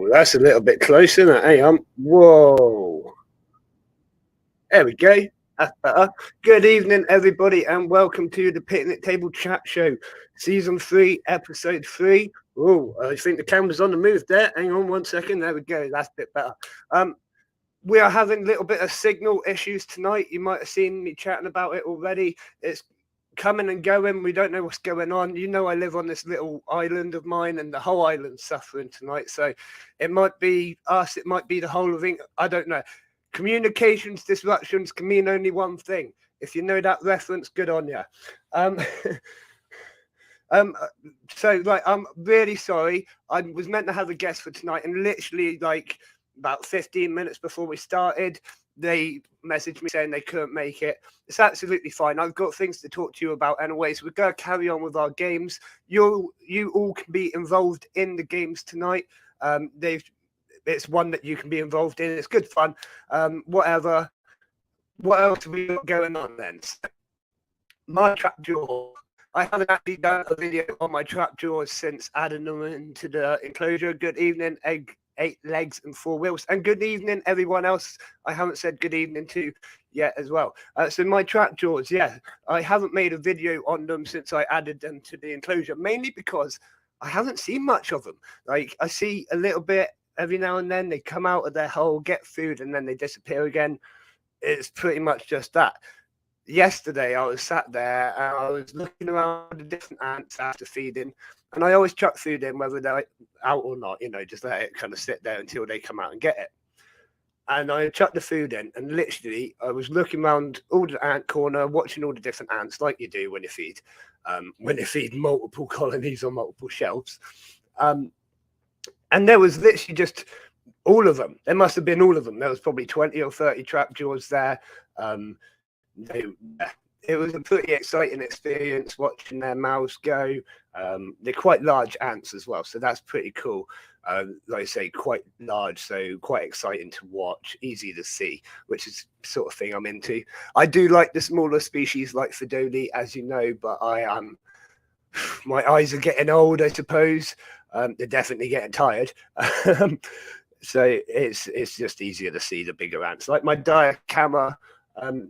Ooh, that's a little bit close, isn't it? Hey, whoa. There we go. That's better. Good evening, everybody, and welcome to the Picnic Table Chat Show, Season 3, Episode 3. Oh, I think the camera's on the move there. Hang on 1 second. There we go. That's a bit better. We are having a little bit of signal issues tonight. You might have seen me chatting about it already. It's coming and going. We don't know what's going on. You know, I live on this little island of mine, and the whole island's suffering tonight. So it might be us, it might be the whole of England. I don't know. Communications disruptions can mean only one thing. If you know that reference, good on you. I'm really sorry. I was meant to have a guest for tonight, and literally like about 15 minutes before we started, they messaged me saying they couldn't make it. It's absolutely fine. I've got things to talk to you about anyway, so we're going to carry on with our games. You all can be involved in the games tonight. It's one that you can be involved in. It's good fun. Whatever. What else have we got going on then? My trapdoor. I haven't actually done a video on my trapdoors since adding them into the enclosure. Good evening, Egg 8 Legs and 4 Wheels. And good evening, everyone else I haven't said good evening to yet as well. So my trapdoors, yeah, I haven't made a video on them since I added them to the enclosure, mainly because I haven't seen much of them. Like, I see a little bit every now and then. They come out of their hole, get food, and then they disappear again. It's pretty much just that. Yesterday, I was sat there and I was looking around the different ants after feeding, and I always chuck food in, whether they're out or not, just let it kind of sit there until they come out and get it. And I chucked the food in, and literally I was looking around all the ant corner, watching all the different ants, like you do when you feed multiple colonies on multiple shelves. And there was literally just all of them. There must have been all of them. There was probably 20 or 30 trapjaws there. It was a pretty exciting experience watching their mouths go. They're quite large ants as well, so that's pretty cool. Like I say, quite large, so quite exciting to watch, easy to see, which is the sort of thing I'm into. I do like the smaller species like Fedoli, as you know, but my eyes are getting old, I suppose. They're definitely getting tired. So it's just easier to see the bigger ants. Like my Diacama,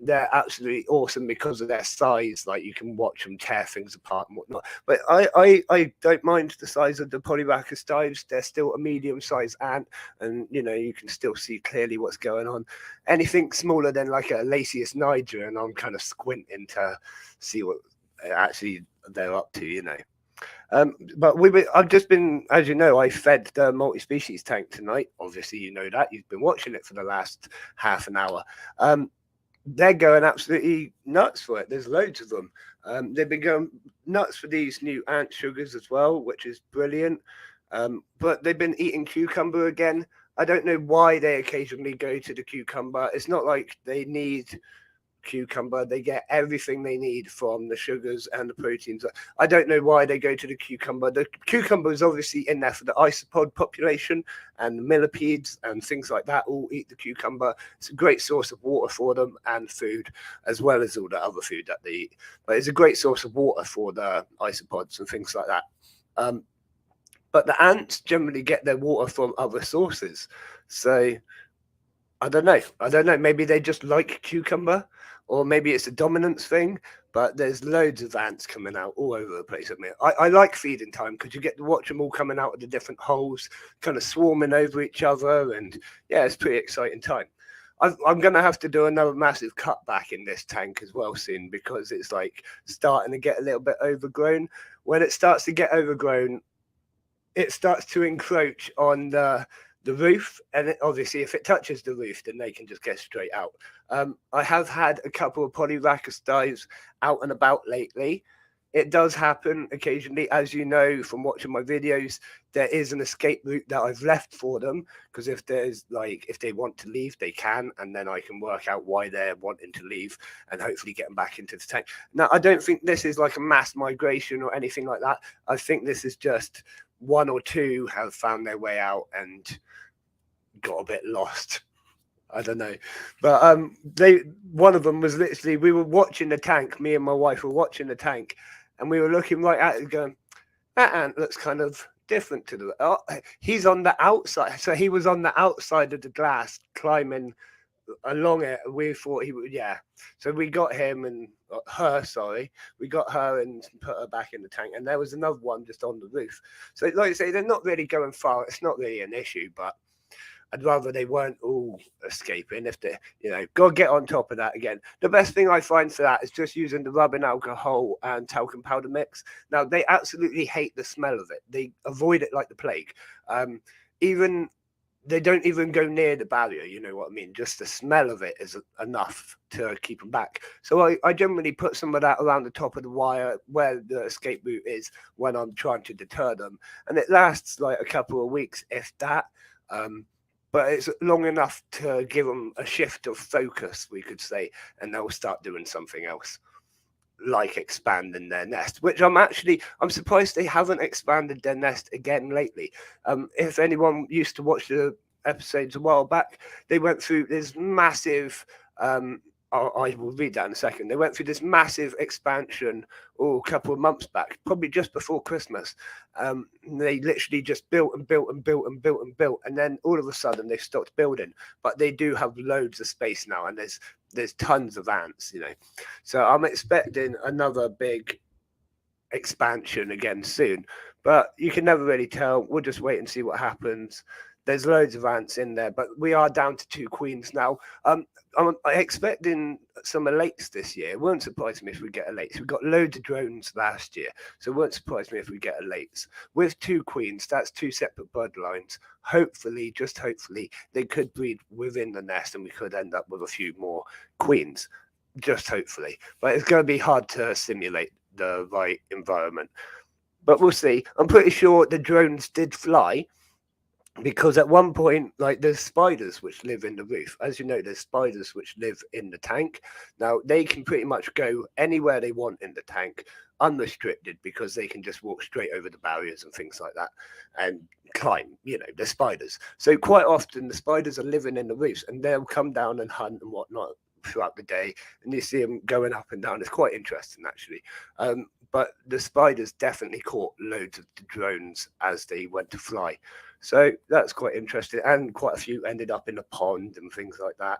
they're absolutely awesome because of their size. Like, you can watch them tear things apart and whatnot. But I don't mind the size of the Polyrhacus dives. They're still a medium-sized ant, and you can still see clearly what's going on. Anything smaller than like a Lasius niger, and I'm kind of squinting to see what actually they're up to. But I've just been, as you know, I fed the multi-species tank tonight. Obviously, you know that. You've been watching it for the last half an hour. They're going absolutely nuts for it. There's loads of them. They've been going nuts for these new ant sugars as well, which is brilliant. But they've been eating cucumber again. I don't know why they occasionally go to the cucumber. It's not like they need cucumber. They get everything they need from the sugars and the proteins. I don't know why they go to the cucumber. The cucumber is obviously in there for the isopod population, and the millipedes and things like that all eat the cucumber. It's a great source of water for them and food, as well as all the other food that they eat. But it's a great source of water for the isopods and things like that. But the ants generally get their water from other sources. So I don't know. Maybe they just like cucumber, or maybe it's a dominance thing. But there's loads of ants coming out all over the place at me. I like feeding time because you get to watch them all coming out of the different holes, kind of swarming over each other. And yeah, it's pretty exciting time. I'm going to have to do another massive cutback in this tank as well soon, because it's like starting to get a little bit overgrown. When it starts to get overgrown, it starts to encroach on the roof, and obviously if it touches the roof, then they can just get straight out. I have had a couple of Polyrhacus dives out and about lately. It does happen occasionally, as you know from watching my videos. There is an escape route that I've left for them, because if they want to leave, they can, and then I can work out why they're wanting to leave and hopefully get them back into the tank. Now, I don't think this is like a mass migration or anything like that. I think this is just one or two have found their way out and got a bit lost. I don't know, but one of them was literally, we were watching the tank. Me and my wife were watching the tank, and we were looking right at it, going, "That ant looks kind of different to the. Oh, he's on the outside, so he was on the outside of the glass climbing along it. We thought he would, yeah. So we got him and her. Sorry, we got her and put her back in the tank. And there was another one just on the roof. So, like I say, they're not really going far. It's not really an issue, but I'd rather they weren't all escaping. If they, got to get on top of that again. The best thing I find for that is just using the rubbing alcohol and talcum powder mix. Now, they absolutely hate the smell of it. They avoid it like the plague. Even they don't even go near the barrier. You know what I mean? Just the smell of it is enough to keep them back. So I generally put some of that around the top of the wire where the escape route is when I'm trying to deter them. And it lasts like a couple of weeks, if that. But it's long enough to give them a shift of focus, we could say, and they'll start doing something else, like expanding their nest, which I'm surprised they haven't expanded their nest again lately. If anyone used to watch the episodes a while back, they went through this massive I will read that in a second. They went through this massive expansion a couple of months back, probably just before Christmas. They literally just built and built and built and built and built, and then all of a sudden they stopped building. But they do have loads of space now, and there's tons of ants, So I'm expecting another big expansion again soon, but you can never really tell. We'll just wait and see what happens. There's loads of ants in there, but we are down to 2 queens now. I'm expecting some elates this year. It won't surprise me if we get elates. We got loads of drones last year, so it won't surprise me if we get elates. With 2 queens, that's 2 separate bloodlines. Hopefully, just hopefully, they could breed within the nest and we could end up with a few more queens. Just hopefully. But it's going to be hard to simulate the right environment. But we'll see. I'm pretty sure the drones did fly, because at one point, like, there's spiders which live in the roof. As you know, there's spiders which live in the tank. Now, they can pretty much go anywhere they want in the tank, unrestricted, because they can just walk straight over the barriers and things like that and climb. They're spiders. So quite often the spiders are living in the roofs, and they'll come down and hunt and whatnot throughout the day, and you see them going up and down. It's quite interesting, actually. But the spiders definitely caught loads of the drones as they went to fly. So that's quite interesting. And quite a few ended up in a pond and things like that.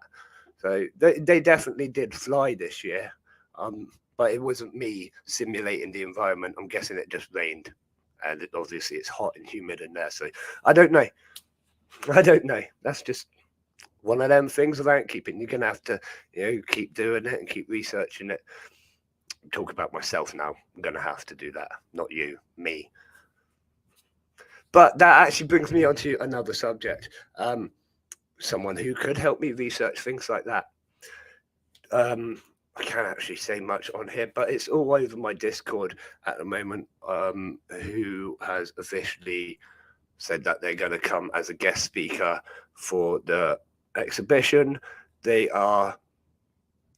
So they definitely did fly this year. But it wasn't me simulating the environment. I'm guessing it just rained. And obviously it's hot and humid in there. So I don't know. That's just one of them things of outkeeping. You're going to have to, keep doing it and keep researching it. Talk about myself now. I'm going to have to do that. Not you, me. But that actually brings me on to another subject. Someone who could help me research things like that. I can't actually say much on here, but it's all over my Discord at the moment, who has officially said that they're going to come as a guest speaker for the exhibition. They are,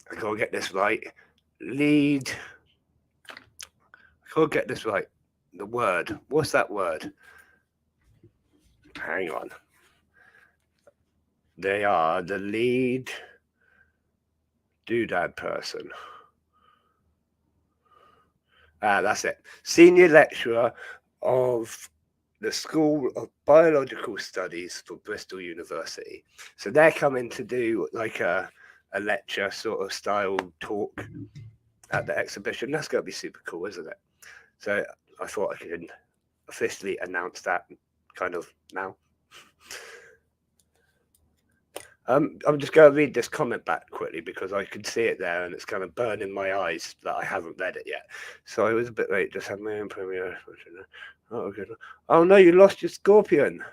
I gotta get this right, the word. What's that word? Hang on. They are the lead doodad person. That's it. Senior lecturer of the School of Biological Studies for Bristol University. So they're coming to do like a lecture sort of style talk at the exhibition. That's going to be super cool, isn't it? So I thought I could officially announce that kind of now. I'm just going to read this comment back quickly because I can see it there and it's kind of burning my eyes that I haven't read it yet. So I was a bit late. Just had my own premiere. Oh, good. Oh no, you lost your scorpion.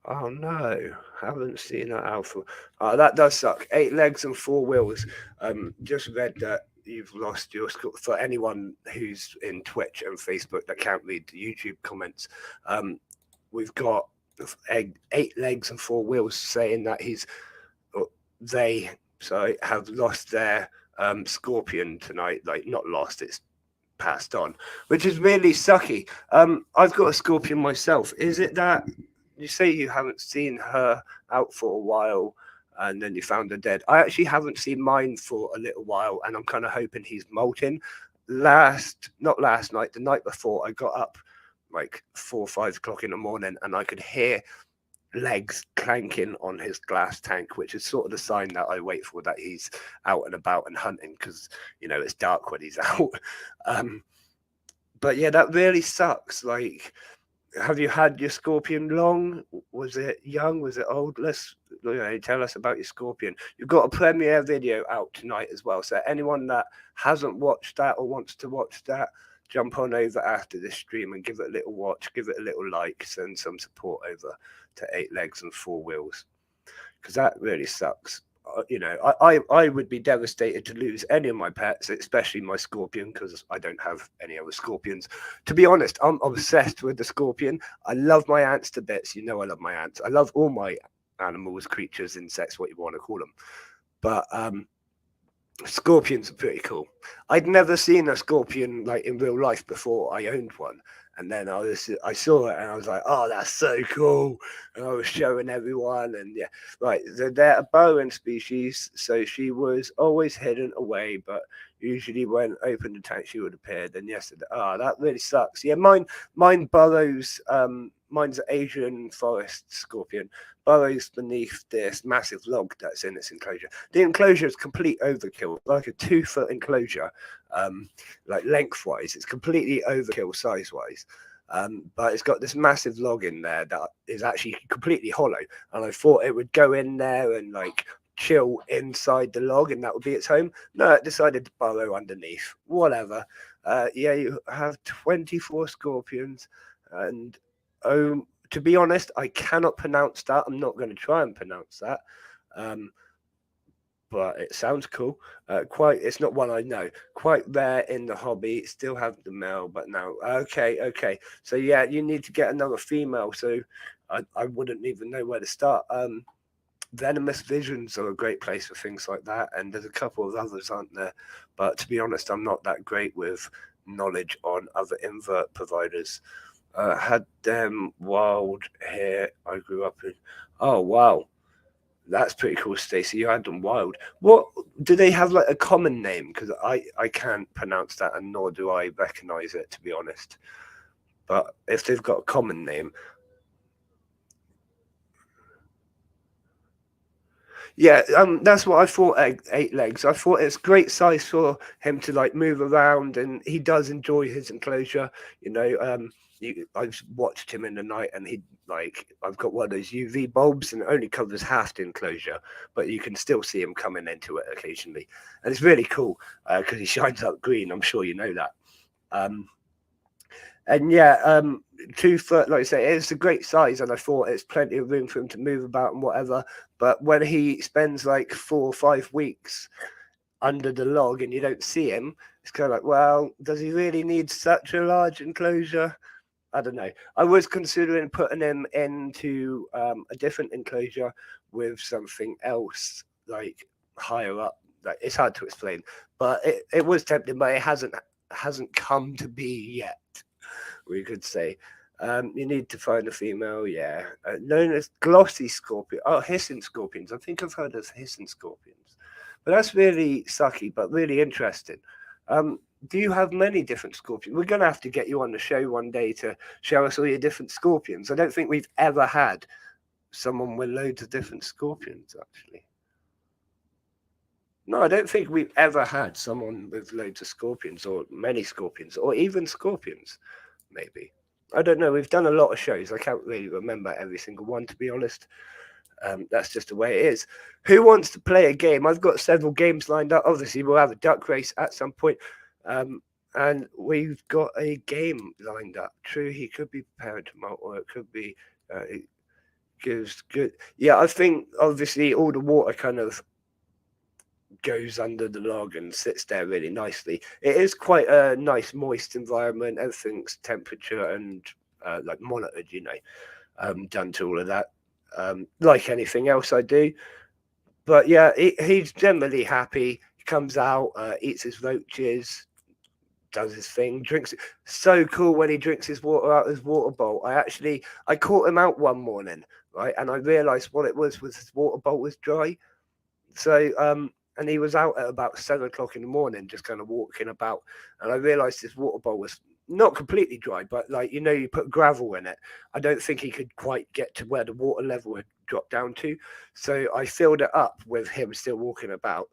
Oh no, haven't seen that alpha. Oh, that does suck. 8 legs and 4 wheels. Just read that you've lost your scorpion. For anyone who's in Twitch and Facebook that can't read the YouTube comments, we've got 8 legs and 4 wheels saying that they have lost their scorpion tonight. Like, not lost, it's passed on, which is really sucky. I've got a scorpion myself. Is it that you say you haven't seen her out for a while and then you found her dead? I actually haven't seen mine for a little while and I'm kind of hoping he's molting. not last night, the night before, I got up like 4 or 5 o'clock in the morning, and I could hear legs clanking on his glass tank, which is sort of the sign that I wait for that he's out and about and hunting, because it's dark when he's out. But yeah, that really sucks. Like, have you had your scorpion long? Was it young? Was it old? Let's tell us about your scorpion. You've got a premiere video out tonight as well, so anyone that hasn't watched that or wants to watch that, jump on over after this stream and give it a little watch, give it a little like, send some support over to 8 Legs and 4 Wheels, because that really sucks. I would be devastated to lose any of my pets, especially my scorpion, because I don't have any other scorpions. To be honest, I'm obsessed with the scorpion. I love my ants to bits. I love my ants. I love all my animals, creatures, insects, what you want to call them. But scorpions are pretty cool. I'd never seen a scorpion like in real life before I owned one. And then I saw it and I was like, oh, that's so cool. And I was showing everyone. And yeah, right. They're a burrowing species. So she was always hidden away. But usually when opened the tank, she would appear. Then yesterday, that really sucks. Yeah, mine burrows. Mine's an Asian forest scorpion. Burrows beneath this massive log that's in its enclosure. The enclosure is complete overkill, like a 2-foot enclosure. Like lengthwise, it's completely overkill size-wise. But it's got this massive log in there that is actually completely hollow. And I thought it would go in there and like chill inside the log and that would be its home. No, it decided to burrow underneath. Whatever. Yeah, you have 24 scorpions. And to be honest, I cannot pronounce that. I'm not going to try and pronounce that. But it sounds cool. It's not one I know. Quite rare in the hobby. Still have the male, but now okay. So yeah, you need to get another female. So I wouldn't even know where to start. Venomous Visions are a great place for things like that, and there's a couple of others, aren't there? But to be honest, I'm not that great with knowledge on other invert providers. Had them wild here. I grew up in. Oh wow. That's pretty cool, Stacey. You had them wild. What do they have, like a common name? Because I can't pronounce that, and nor do I recognize it, to be honest. But if they've got a common name, yeah, that's what I thought. 8 Legs. I thought it's great size for him to like move around, and he does enjoy his enclosure. I've watched him in the night, and I've got one of those UV bulbs, and it only covers half the enclosure, but you can still see him coming into it occasionally, and it's really cool because he shines up green. I'm sure you know that. And yeah, 2 foot, like I say, it's a great size, and I thought it's plenty of room for him to move about and whatever. But when he spends like 4 or 5 weeks under the log and you don't see him, it's kind of like, well, does he really need such a large enclosure? I don't know. I was considering putting him into a different enclosure with something else, like higher up. Like, it's hard to explain, but it was tempting, but it hasn't come to be yet, we could say. You need to find a female, yeah. Known as glossy scorpion. Oh, hissing scorpions. I think I've heard of hissing scorpions. But that's really sucky, but really interesting. Do you have many different scorpions? We're going to have to get you on the show one day to show us all your different scorpions. I don't think we've ever had someone with loads of different scorpions, actually. No, I don't think we've ever had someone with loads of scorpions or many scorpions or even scorpions, maybe. I don't know. We've done a lot of shows. I can't really remember every single one, to be honest. That's just the way it is. Who wants to play a game? I've got several games lined up. Obviously, we'll have a duck race at some point. And we've got a game lined up. True, he could be preparing tomorrow, or it could be it gives good. Yeah, I think obviously all the water kind of goes under the log and sits there really nicely. It is quite a nice, moist environment. Everything's temperature and like monitored, done to all of that. Like anything else I do. But yeah, he's generally happy. He comes out, eats his roaches, does his thing, drinks. So cool when he drinks his water out of his water bowl. I caught him out one morning, right, and I realised what it was his water bowl was dry. So and he was out at about 7 o'clock in the morning, just kind of walking about. And I realised his water bowl was not completely dry, but like, you know, you put gravel in it. I don't think he could quite get to where the water level had dropped down to. So I filled it up with him still walking about,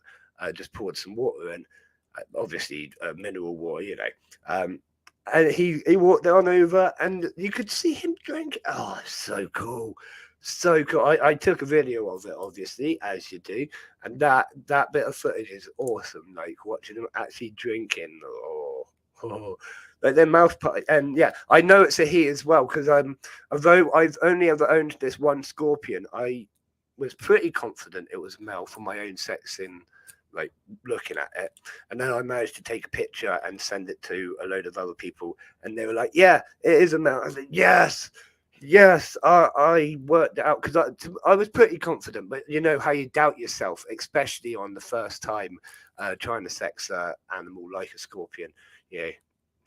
just poured some water in, obviously mineral water, you know. And he walked on over, and you could see him drink. Oh, so cool. So cool. I took a video of it, obviously, as you do. And that bit of footage is awesome. Like watching him actually drinking. Oh. Like their mouth part, and yeah, I know it's a he as well, because although I've only ever owned this one scorpion, I was pretty confident it was male for my own sex in like looking at it. And then I managed to take a picture and send it to a load of other people, and they were like, yeah, it is a male. I was like, yes. I worked it out, because I was pretty confident, but you know how you doubt yourself, especially on the first time trying to sex an animal like a scorpion. Yeah.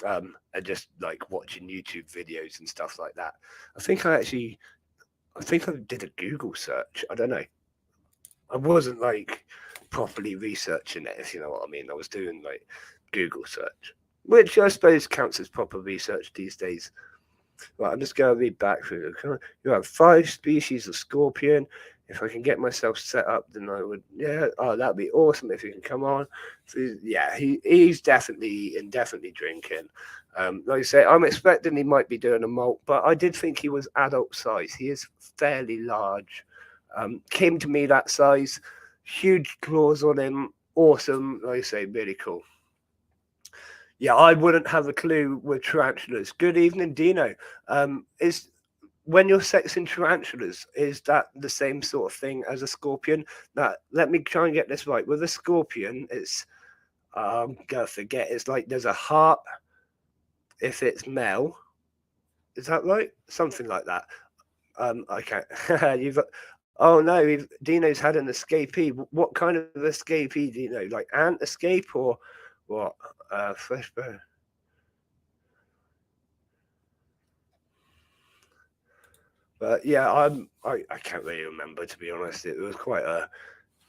And just like watching YouTube videos and stuff like that. I think I did a Google search. I don't know. I wasn't like properly researching it, if you know what I mean. I was doing like Google search, which I suppose counts as proper research these days. Right, I'm just going to read back through. You have 5 species of scorpion. If I can get myself set up, then I would. Yeah, oh, that'd be awesome if you can come on. So yeah, he's definitely drinking. Like I say, I'm expecting he might be doing a molt, but I did think he was adult size. He is fairly large. Came to me that size, huge claws on him, awesome. Like I say, really cool. Yeah, I wouldn't have a clue with tarantulas. Good evening, Dino. Is when you're sexing tarantulas, is that the same sort of thing as a scorpion? Now, let me try and get this right. With a scorpion, it's I'm gonna forget. It's like there's a heart if it's male. Is that right? Something like that. I can't. You've. Oh no, Dino's had an escapee. What kind of escapee do you know? Like ant escape or what? Fresh bird. But yeah, I can't really remember, to be honest. It was quite a,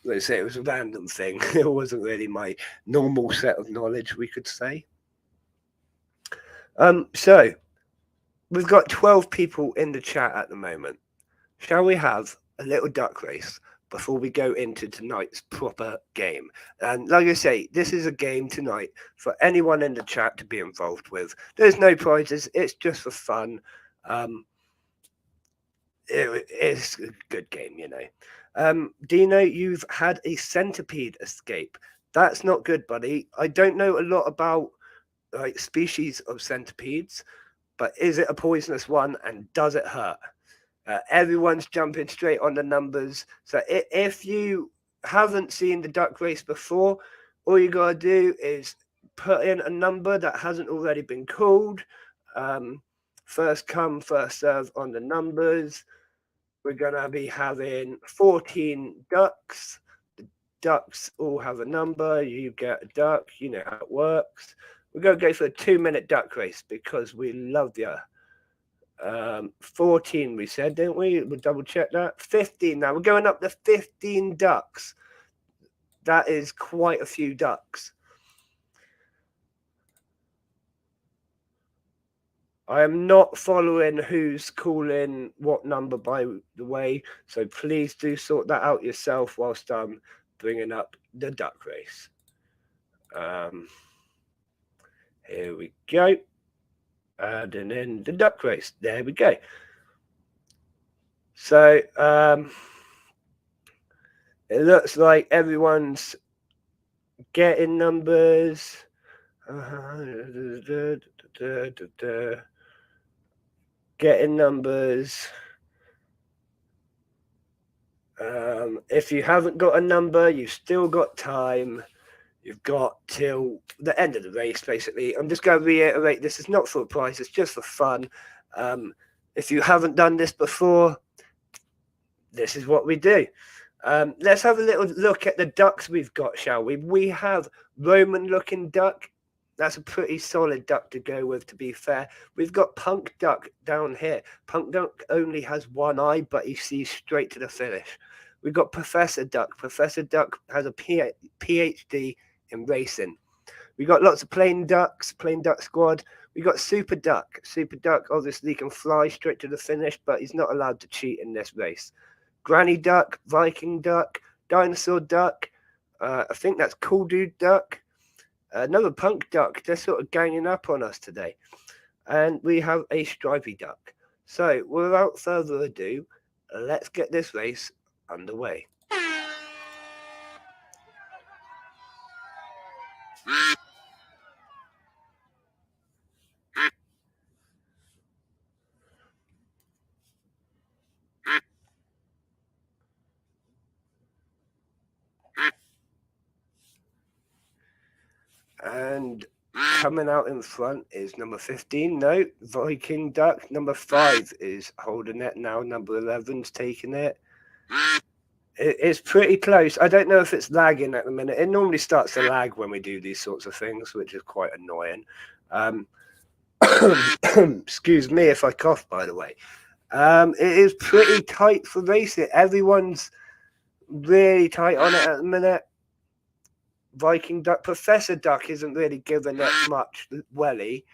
let's say, it was a random thing. It wasn't really my normal set of knowledge, we could say. So we've got 12 people in the chat at the moment. Shall we have a little duck race before we go into tonight's proper game? And like I say, this is a game tonight for anyone in the chat to be involved with. There's no prizes. It's just for fun. It's a good game, you know. Dino, you've had a centipede escape. That's not good, buddy. I don't know a lot about like species of centipedes, but is it a poisonous one, and does it hurt? Everyone's jumping straight on the numbers. So if you haven't seen the duck race before, all you gotta do is put in a number that hasn't already been called. First come, first serve on the numbers. We're gonna be having 14 ducks. The ducks all have a number. You get a duck. You know how it works. We're gonna go for a 2-minute duck race because we love you. 14 we said, didn't we? We'll double check that. 15 now. We're going up to 15 ducks. That is quite a few ducks. I am not following who's calling what number, by the way, so please do sort that out yourself whilst I'm bringing up the duck race. Here we go. Adding in the duck race. There we go. So it looks like everyone's getting numbers. Getting numbers. If you haven't got a number, you've still got time. You've got till the end of the race, basically. I'm just going to reiterate, this is not for a prize, it's just for fun. If you haven't done this before, this is what we do. Let's have a little look at the ducks we've got, shall we? We have Roman-looking duck. That's a pretty solid duck to go with, to be fair. We've got Punk Duck down here. Punk Duck only has one eye, but he sees straight to the finish. We've got Professor Duck. Professor Duck has a PhD in racing. We got lots of plain duck squad. We got Super Duck. Super Duck obviously can fly straight to the finish, but he's not allowed to cheat in this race. Granny Duck, Viking Duck, Dinosaur Duck. I think that's Cool Dude Duck. Another Punk Duck. They're sort of ganging up on us today. And we have a Stripey Duck. So without further ado, let's get this race underway. And coming out in front is number 15. No, Viking Duck. Number 5 is holding it now. Number 11's taking it. It's pretty close. I don't know if it's lagging at the minute. It normally starts to lag when we do these sorts of things, which is quite annoying. Excuse me if I cough, by the way. It is pretty tight for racing. Everyone's really tight on it at the minute. Viking Duck. Professor Duck isn't really giving it much welly.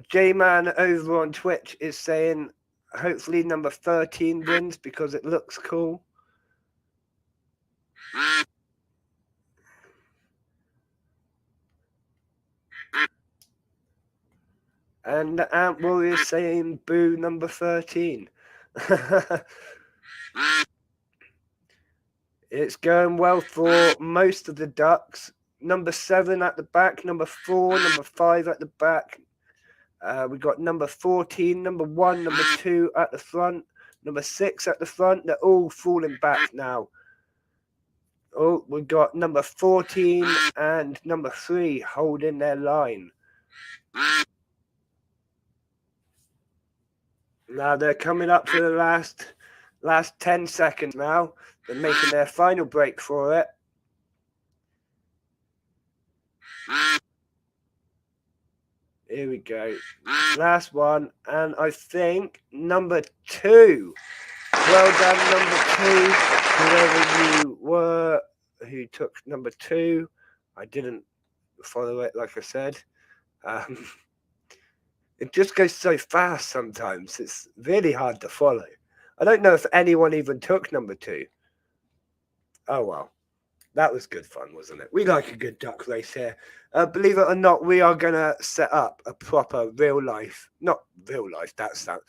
J-Man over on Twitch is saying hopefully number 13 wins because it looks cool. And the Ant Warrior is saying boo number 13. It's going well for most of the ducks. Number 7 at the back, number 4, number 5 at the back. We got number 14, number 1, number 2 at the front, number 6 at the front. They're all falling back now. Oh, we got number 14 and number 3 holding their line. Now they're coming up to the last 10 seconds now. They're making their final break for it. Here we go. Last one. And I think number 2. Well done, number 2. Whoever you were who took number 2. I didn't follow it, like I said. It just goes so fast sometimes. It's really hard to follow. I don't know if anyone even took number 2. Oh, well. That was good fun, wasn't it? We like a good duck race here. Believe it or not, we are going to set up a proper not real life, that's that,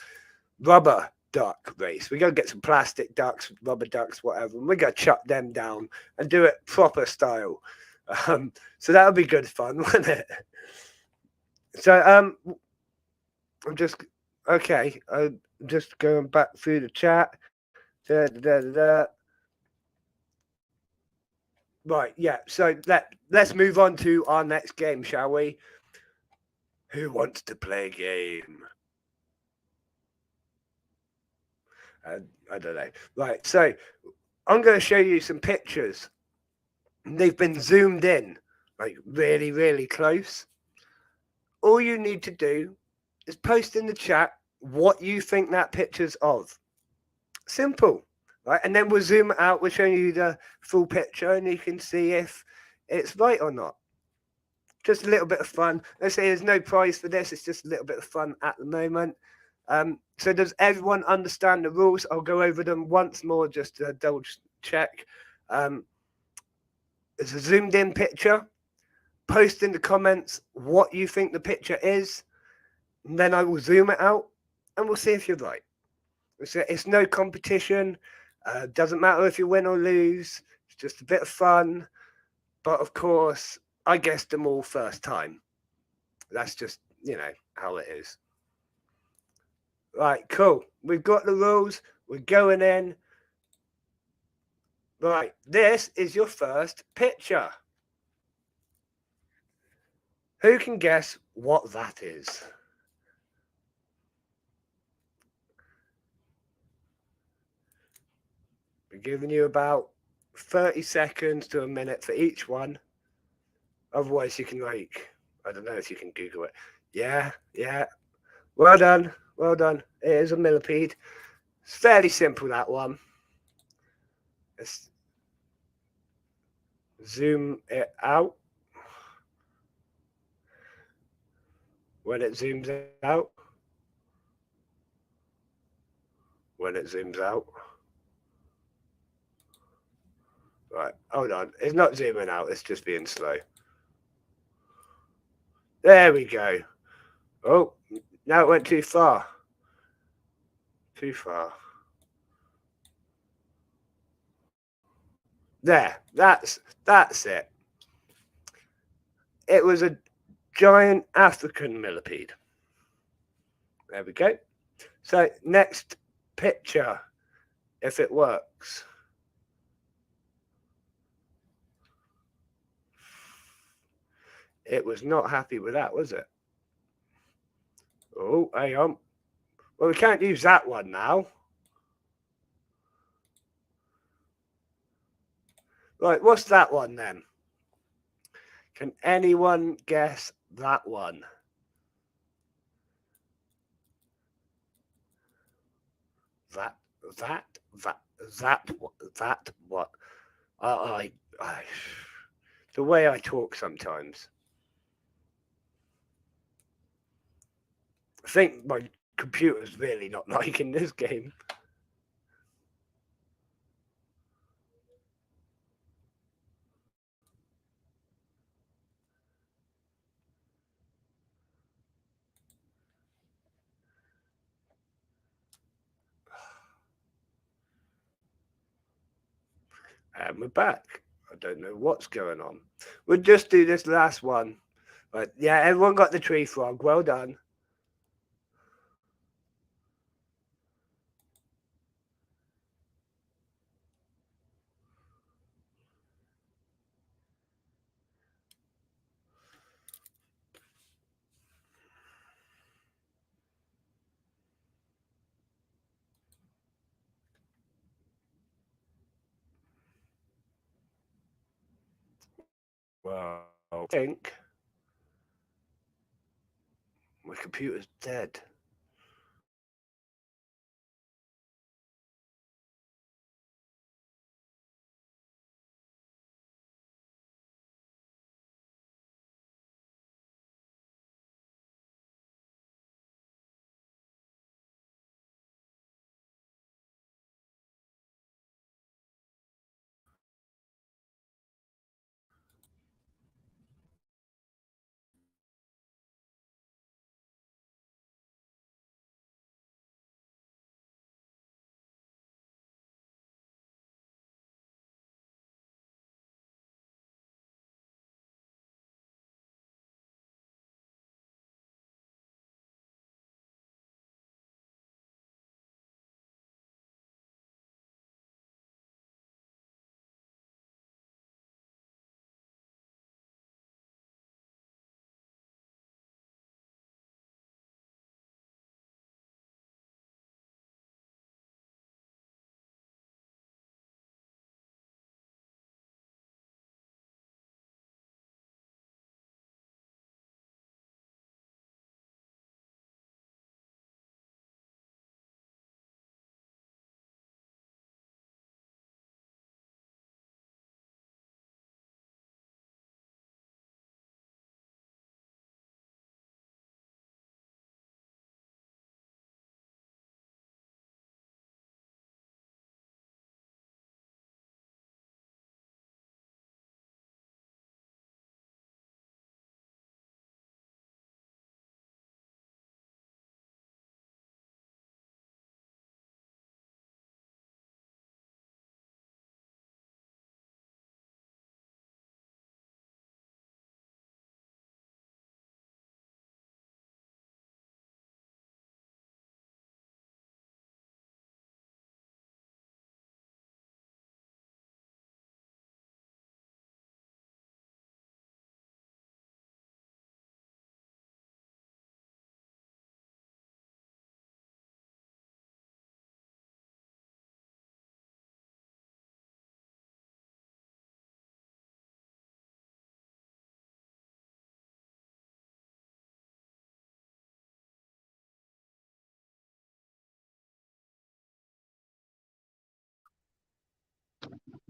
rubber duck race. We're going to get some plastic ducks, rubber ducks, whatever, and we're going to chuck them down and do it proper style. So that'll be good fun, won't it? So I'm just going back through the chat. Right, yeah. So let's move on to our next game, shall we? Who wants to play a game? I don't know. Right, so I'm going to show you some pictures. They've been zoomed in, like really, really close. All you need to do is post in the chat what you think that picture's of. Simple. Right, and then we'll zoom out. We'll show you the full picture, and you can see if it's right or not. Just a little bit of fun. Let's say there's no prize for this. It's just a little bit of fun at the moment. So does everyone understand the rules? I'll go over them once more just to double check. It's a zoomed in picture. Post in the comments what you think the picture is. And then I will zoom it out, and we'll see if you're right. It's no competition. Doesn't matter if you win or lose. It's just a bit of fun. But of course, I guessed them all first time. That's just, how it is. Right, cool. We've got the rules. We're going in. Right, this is your first picture. Who can guess what that is? We're giving you about 30 seconds to a minute for each one. Otherwise, you can I don't know if you can Google it. Yeah. Well done. It is a millipede. It's fairly simple, that one. Let's zoom it out. When it zooms out. When it zooms out. Right, hold on. It's not zooming out, it's just being slow. There we go. Oh, now it went too far. Too far. There, that's it. It was a giant African millipede. There we go. So next picture, if it works. It was not happy with that, was it? Oh, hang on. Well, we can't use that one now. Right, what's that one then? Can anyone guess that one? That what? I the way I talk sometimes. I think my computer's really not liking this game. And we're back. I don't know what's going on. We'll just do this last one. But yeah, everyone got the tree frog. Well done. Well, I think my computer's dead.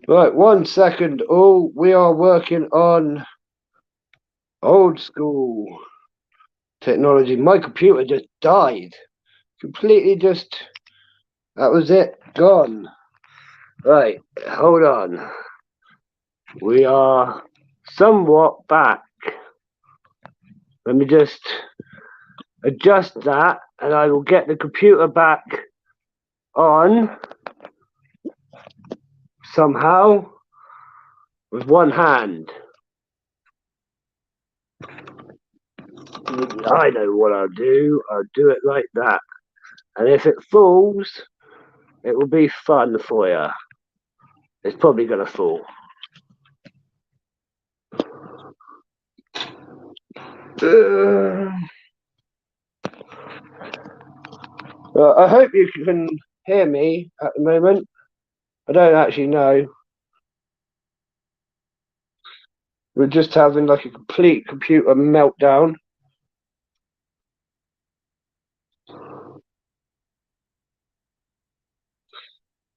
Right, 1 second. Oh, we are working on old school technology. My computer just died. Completely just, that was it, gone. Right, hold on. We are somewhat back. Let me just adjust that and I will get the computer back on somehow with one hand. I know what I'll do. I'll do it like that. And if it falls, it will be fun for you. It's probably going to fall. I hope you can hear me at the moment. I don't actually know. We're just having like a complete computer meltdown.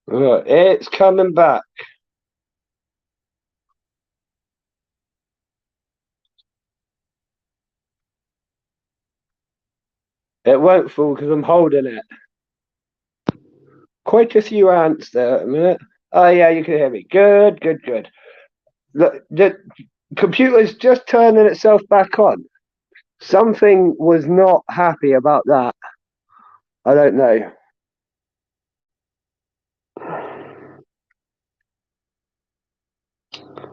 It's coming back. It won't fall because I'm holding it. Quite a few ants there at a minute. Oh yeah, you can hear me. Good, good, good. The computer's just turning itself back on. Something was not happy about that. I don't know.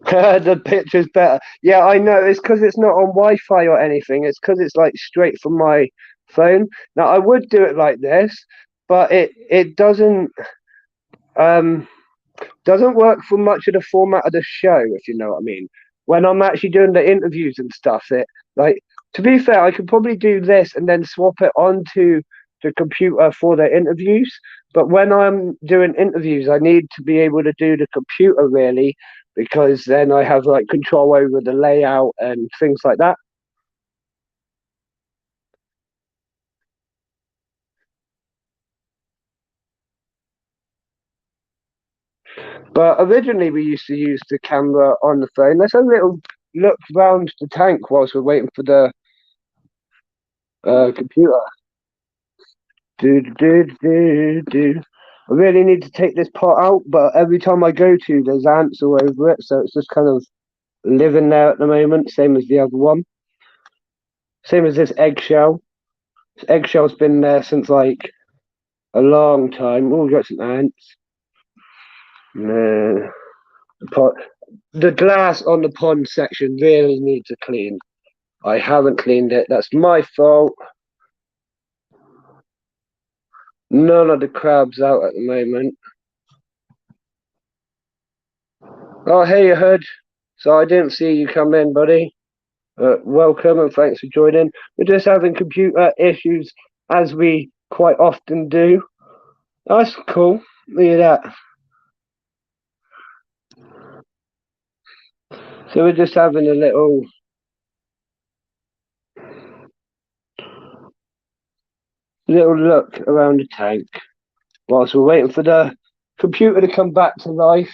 The picture's better. Yeah, I know. It's because it's not on Wi-Fi or anything. It's because it's like straight from my phone. Now I would do it like this, but it doesn't work for much of the format of the show, if you know what I mean. When I'm actually doing the interviews and stuff, it like to be fair, I could probably do this and then swap it onto the computer for the interviews. But when I'm doing interviews, I need to be able to do the computer really because then I have like control over the layout and things like that. But originally we used to use the camera on the phone. Let's have a little look round the tank whilst we're waiting for the computer. Do. I really need to take this pot out, but every time I go to, there's ants all over it, so it's just kind of living there at the moment, same as the other one. Same as this eggshell. This eggshell's been there since like a long time. Oh, we got some ants. No. The glass on the pond section really needs a clean. I haven't cleaned it. That's my fault. None of the crabs out at the moment. Oh, hey, you heard. So I didn't see you come in, buddy. Welcome and thanks for joining. We're just having computer issues as we quite often do. That's cool. Look at that. So we're just having a little look around the tank whilst we're waiting for the computer to come back to life.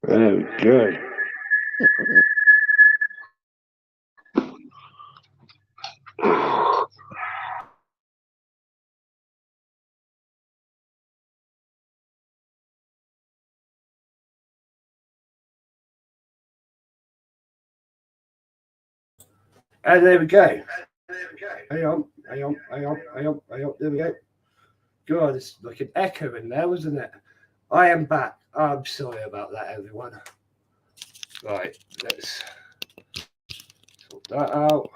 Oh, good. And there we go. Hang on. There we go. God, it's like an echo in there, wasn't it? I am back. I'm sorry about that, everyone. Right, let's sort that out.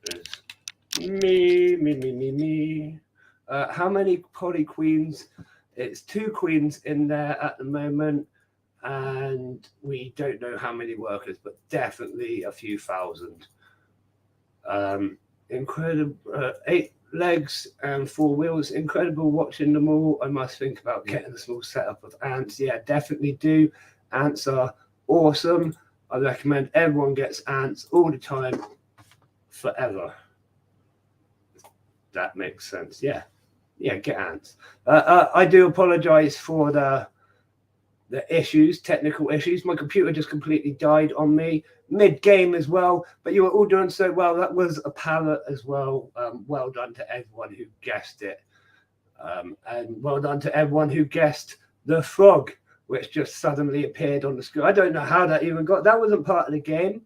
There's me. How many poly queens It's 2 queens in there at the moment, and we don't know how many workers, but definitely a few thousand. Incredible, 8 legs and 4 wheels. Incredible watching them all. I must think about getting a small setup of ants. Yeah, definitely do. Ants are awesome. I recommend everyone gets ants all the time, forever. That makes sense. Yeah, get ants. I do apologize for the issues, technical issues. My computer just completely died on me mid-game as well, but you were all doing so well. That was a parrot as well. Well done to everyone who guessed it. And well done to everyone who guessed the frog, which just suddenly appeared on the screen. I don't know how that even got. That wasn't part of the game,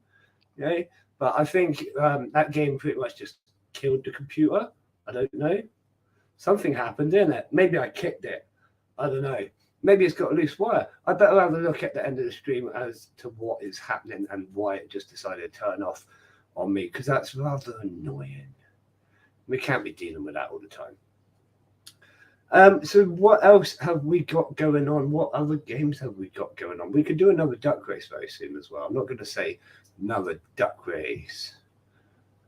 okay? But I think that game pretty much just killed the computer. I don't know. Something happened, didn't it? Maybe I kicked it. I don't know. Maybe it's got a loose wire. I better have a look at the end of the stream as to what is happening and why it just decided to turn off on me, because that's rather annoying. We can't be dealing with that all the time. So what else have we got going on? What other games have we got going on? We could do another duck race very soon as well. I'm not going to say another duck race.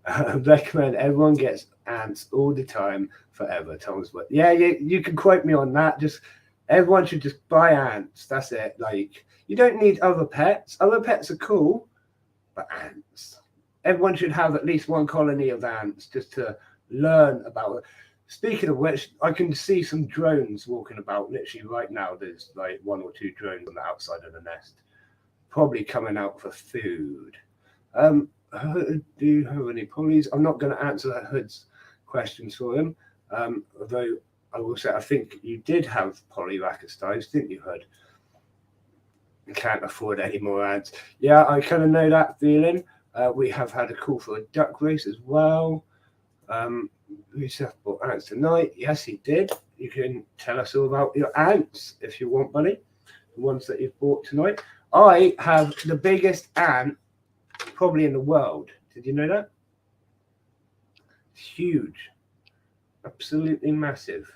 I recommend everyone gets ants all the time, forever. Thomas, but yeah, you can quote me on that. Just everyone should just buy ants. That's it. Like, you don't need other pets. Other pets are cool, but ants. Everyone should have at least one colony of ants just to learn about it. Speaking of which, I can see some drones walking about literally right now. There's like 1 or 2 drones on the outside of the nest, probably coming out for food. Do you have any pollies? I'm not going to answer that Hood's questions for him. Although I will say, I think you did have Polyracostides, didn't you, Hood? You can't afford any more ads. Yeah, I kind of know that feeling. We have had a call for a duck race as well. Seth bought ants tonight. Yes, he did. You can tell us all about your ants if you want, buddy. The ones that you've bought tonight. I have the biggest ant probably in the world. Did you know that? It's huge. Absolutely massive.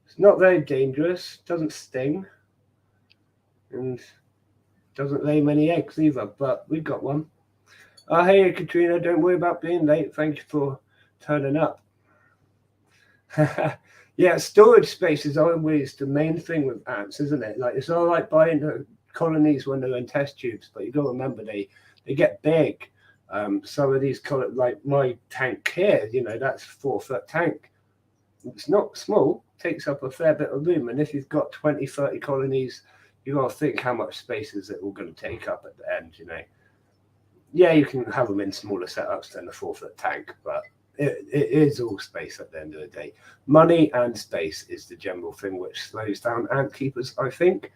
It's not very dangerous. Doesn't sting. And doesn't lay many eggs either. But we've got one. Oh, hey, Katrina. Don't worry about being late. Thank you for turning up. Yeah, storage space is always the main thing with ants, isn't it? Like, it's all right buying the colonies when they're in test tubes, but you got to remember they get big. Some of these like my tank here, you know, that's 4-foot tank. It's not small, takes up a fair bit of room, and if you've got 20-30 colonies, you got to think how much space is it all going to take up at the end, you know. Yeah, you can have them in smaller setups than a 4-foot tank, but it is all space at the end of the day. Money and space is the general thing which slows down ant keepers, I think.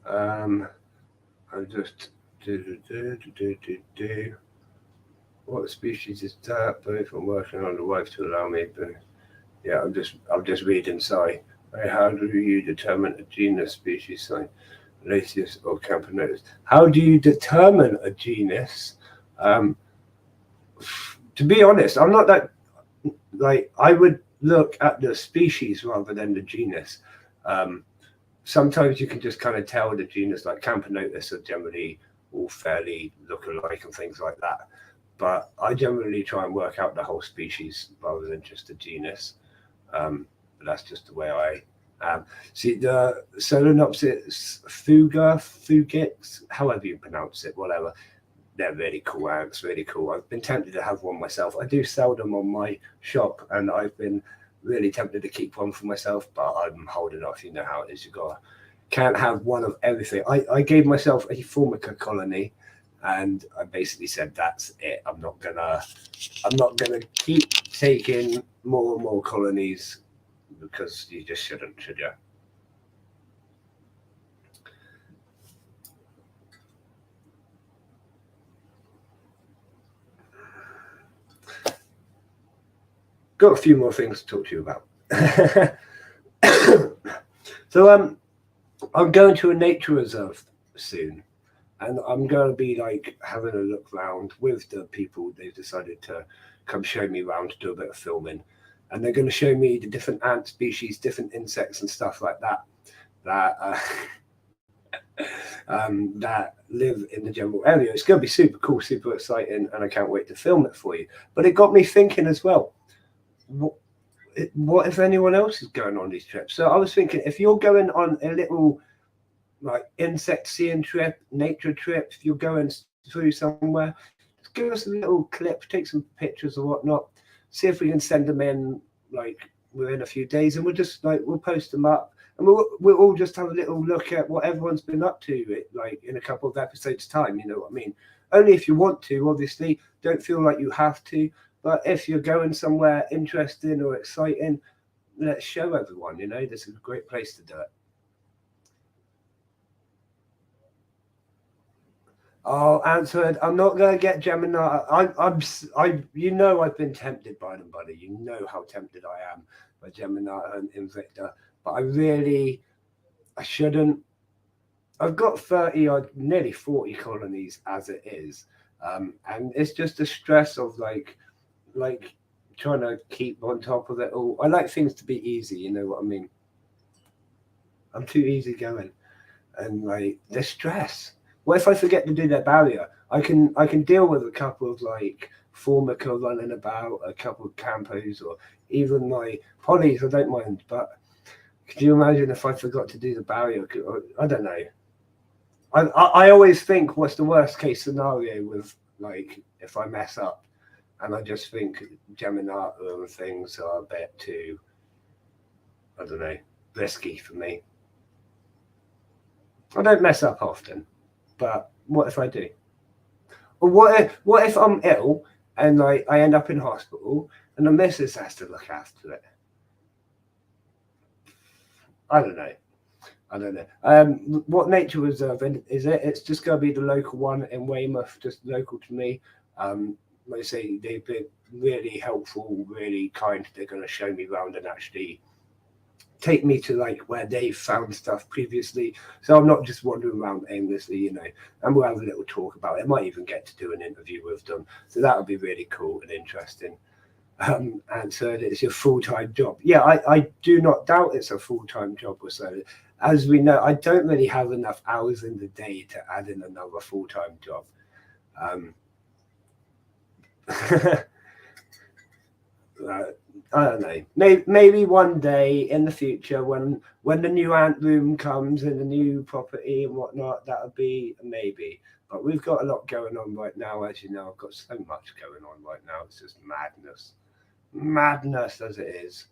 I'll just do. What species is that? Both I'm working on the wife to allow me, but yeah, I'm just reading. Sorry. How do you determine a genus, species, sign, Lasius or Camponotus? How do you determine a genus? To be honest, I'm not that, like, I would look at the species rather than the genus. Sometimes you can just kind of tell the genus, like Camponotus are generally all fairly look alike and things like that. But I generally try and work out the whole species rather than just the genus. But that's just the way I am. See, the Solenopsis fugix, however you pronounce it, whatever, they're really cool ants, really cool. I've been tempted to have one myself. I do sell them on my shop, and I've been really tempted to keep one for myself, but I'm holding off. You know how it is. Can't have one of everything. I gave myself a Formica colony, and I basically said that's it. I'm not gonna keep taking more and more colonies, because you just shouldn't, should you? Got a few more things to talk to you about. So I'm going to a nature reserve soon, and I'm going to be like having a look round with the people. They've decided to come show me around to do a bit of filming, and they're going to show me the different ant species, different insects and stuff like that that live in the general area. It's going to be super cool, super exciting, and I can't wait to film it for you. But it got me thinking as well, what if anyone else is going on these trips? So I was thinking, if you're going on a little like insect seeing trip, nature trip, if you're going through somewhere, just give us a little clip, take some pictures or whatnot, see if we can send them in like within a few days, and we'll post them up, and we'll all just have a little look at what everyone's been up to, like in a couple of episodes time. You know what I mean? Only if you want to, obviously. Don't feel like you have to, but if you're going somewhere interesting or exciting, let's show everyone. You know, this is a great place to do it. Oh, answered. I'm not going to get Gemini. You know, I've been tempted by them, buddy. You know how tempted I am by Gemini and Invicta, but I shouldn't. I've got 30 or nearly 40 colonies as it is, and it's just the stress of like trying to keep on top of it all. I like things to be easy. You know what I mean? I'm too easygoing, and like the stress. What if I forget to do that barrier? I can deal with a couple of like Formica running about, a couple of Campos, or even my Pollies. I don't mind, but could you imagine if I forgot to do the barrier? I don't know. I always think, what's the worst case scenario with like if I mess up, and I just think Geminata and things are a bit too, I don't know, risky for me. I don't mess up often. But what if I do? Or what if I'm ill and like I end up in hospital and the missus has to look after it? I don't know. What nature reserve is it? It's just going to be the local one in Weymouth, just local to me. Like I say, they've been really helpful, really kind. They're going to show me around and actually take me to like where they've found stuff previously, so I'm not just wandering around aimlessly, you know. And we'll have a little talk about it. I might even get to do an interview with them, so that would be really cool and interesting. And so it's your full-time job. Yeah, I do not doubt it's a full-time job or so. As we know, I don't really have enough hours in the day to add in another full-time job. I don't know. Maybe one day in the future, when the new ant room comes and the new property and whatnot, that would be maybe. But we've got a lot going on right now, as you know. I've got so much going on right now. It's just madness as it is.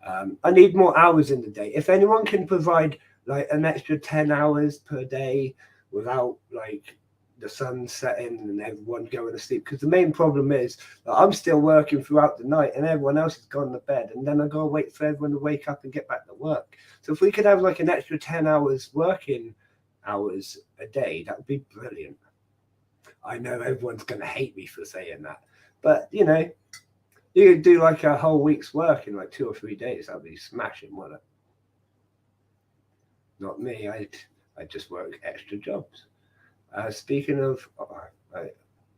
I need more hours in the day. If anyone can provide like an extra 10 hours per day without like the sun setting and everyone going to sleep, because the main problem is that I'm still working throughout the night and everyone else has gone to bed, and then I gotta wait for everyone to wake up and get back to work. So if we could have like an extra 10 hours working hours a day, that would be brilliant. I know everyone's gonna hate me for saying that, but you know, you could do like a whole week's work in like 2 or 3 days. That'd be smashing, wouldn't it? Not me. I just work extra jobs. Speaking of,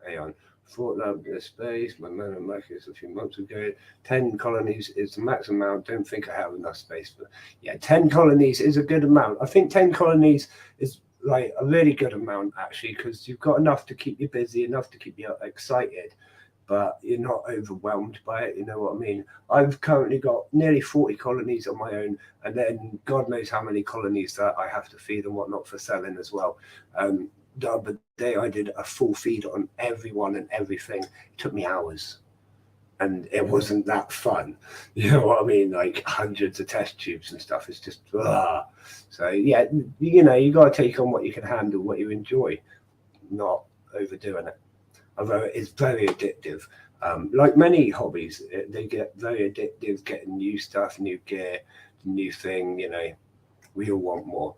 hang on, thought love the space. My man and Marcus a few months ago. 10 colonies is the max amount. Don't think I have enough space for. Yeah, 10 colonies is a good amount. I think 10 colonies is like a really good amount actually, because you've got enough to keep you busy, enough to keep you excited, but you're not overwhelmed by it. You know what I mean? I've currently got nearly 40 colonies on my own, and then God knows how many colonies that I have to feed and whatnot for selling as well. The other day I did a full feed on everyone and everything. It took me hours, and it wasn't that fun. You know what I mean? Like hundreds of test tubes and stuff. It's just So yeah, you know, you got to take on what you can handle, what you enjoy, not overdoing it. Although it is very addictive. Like many hobbies, they get very addictive, getting new stuff, new gear, new thing, you know. We all want more.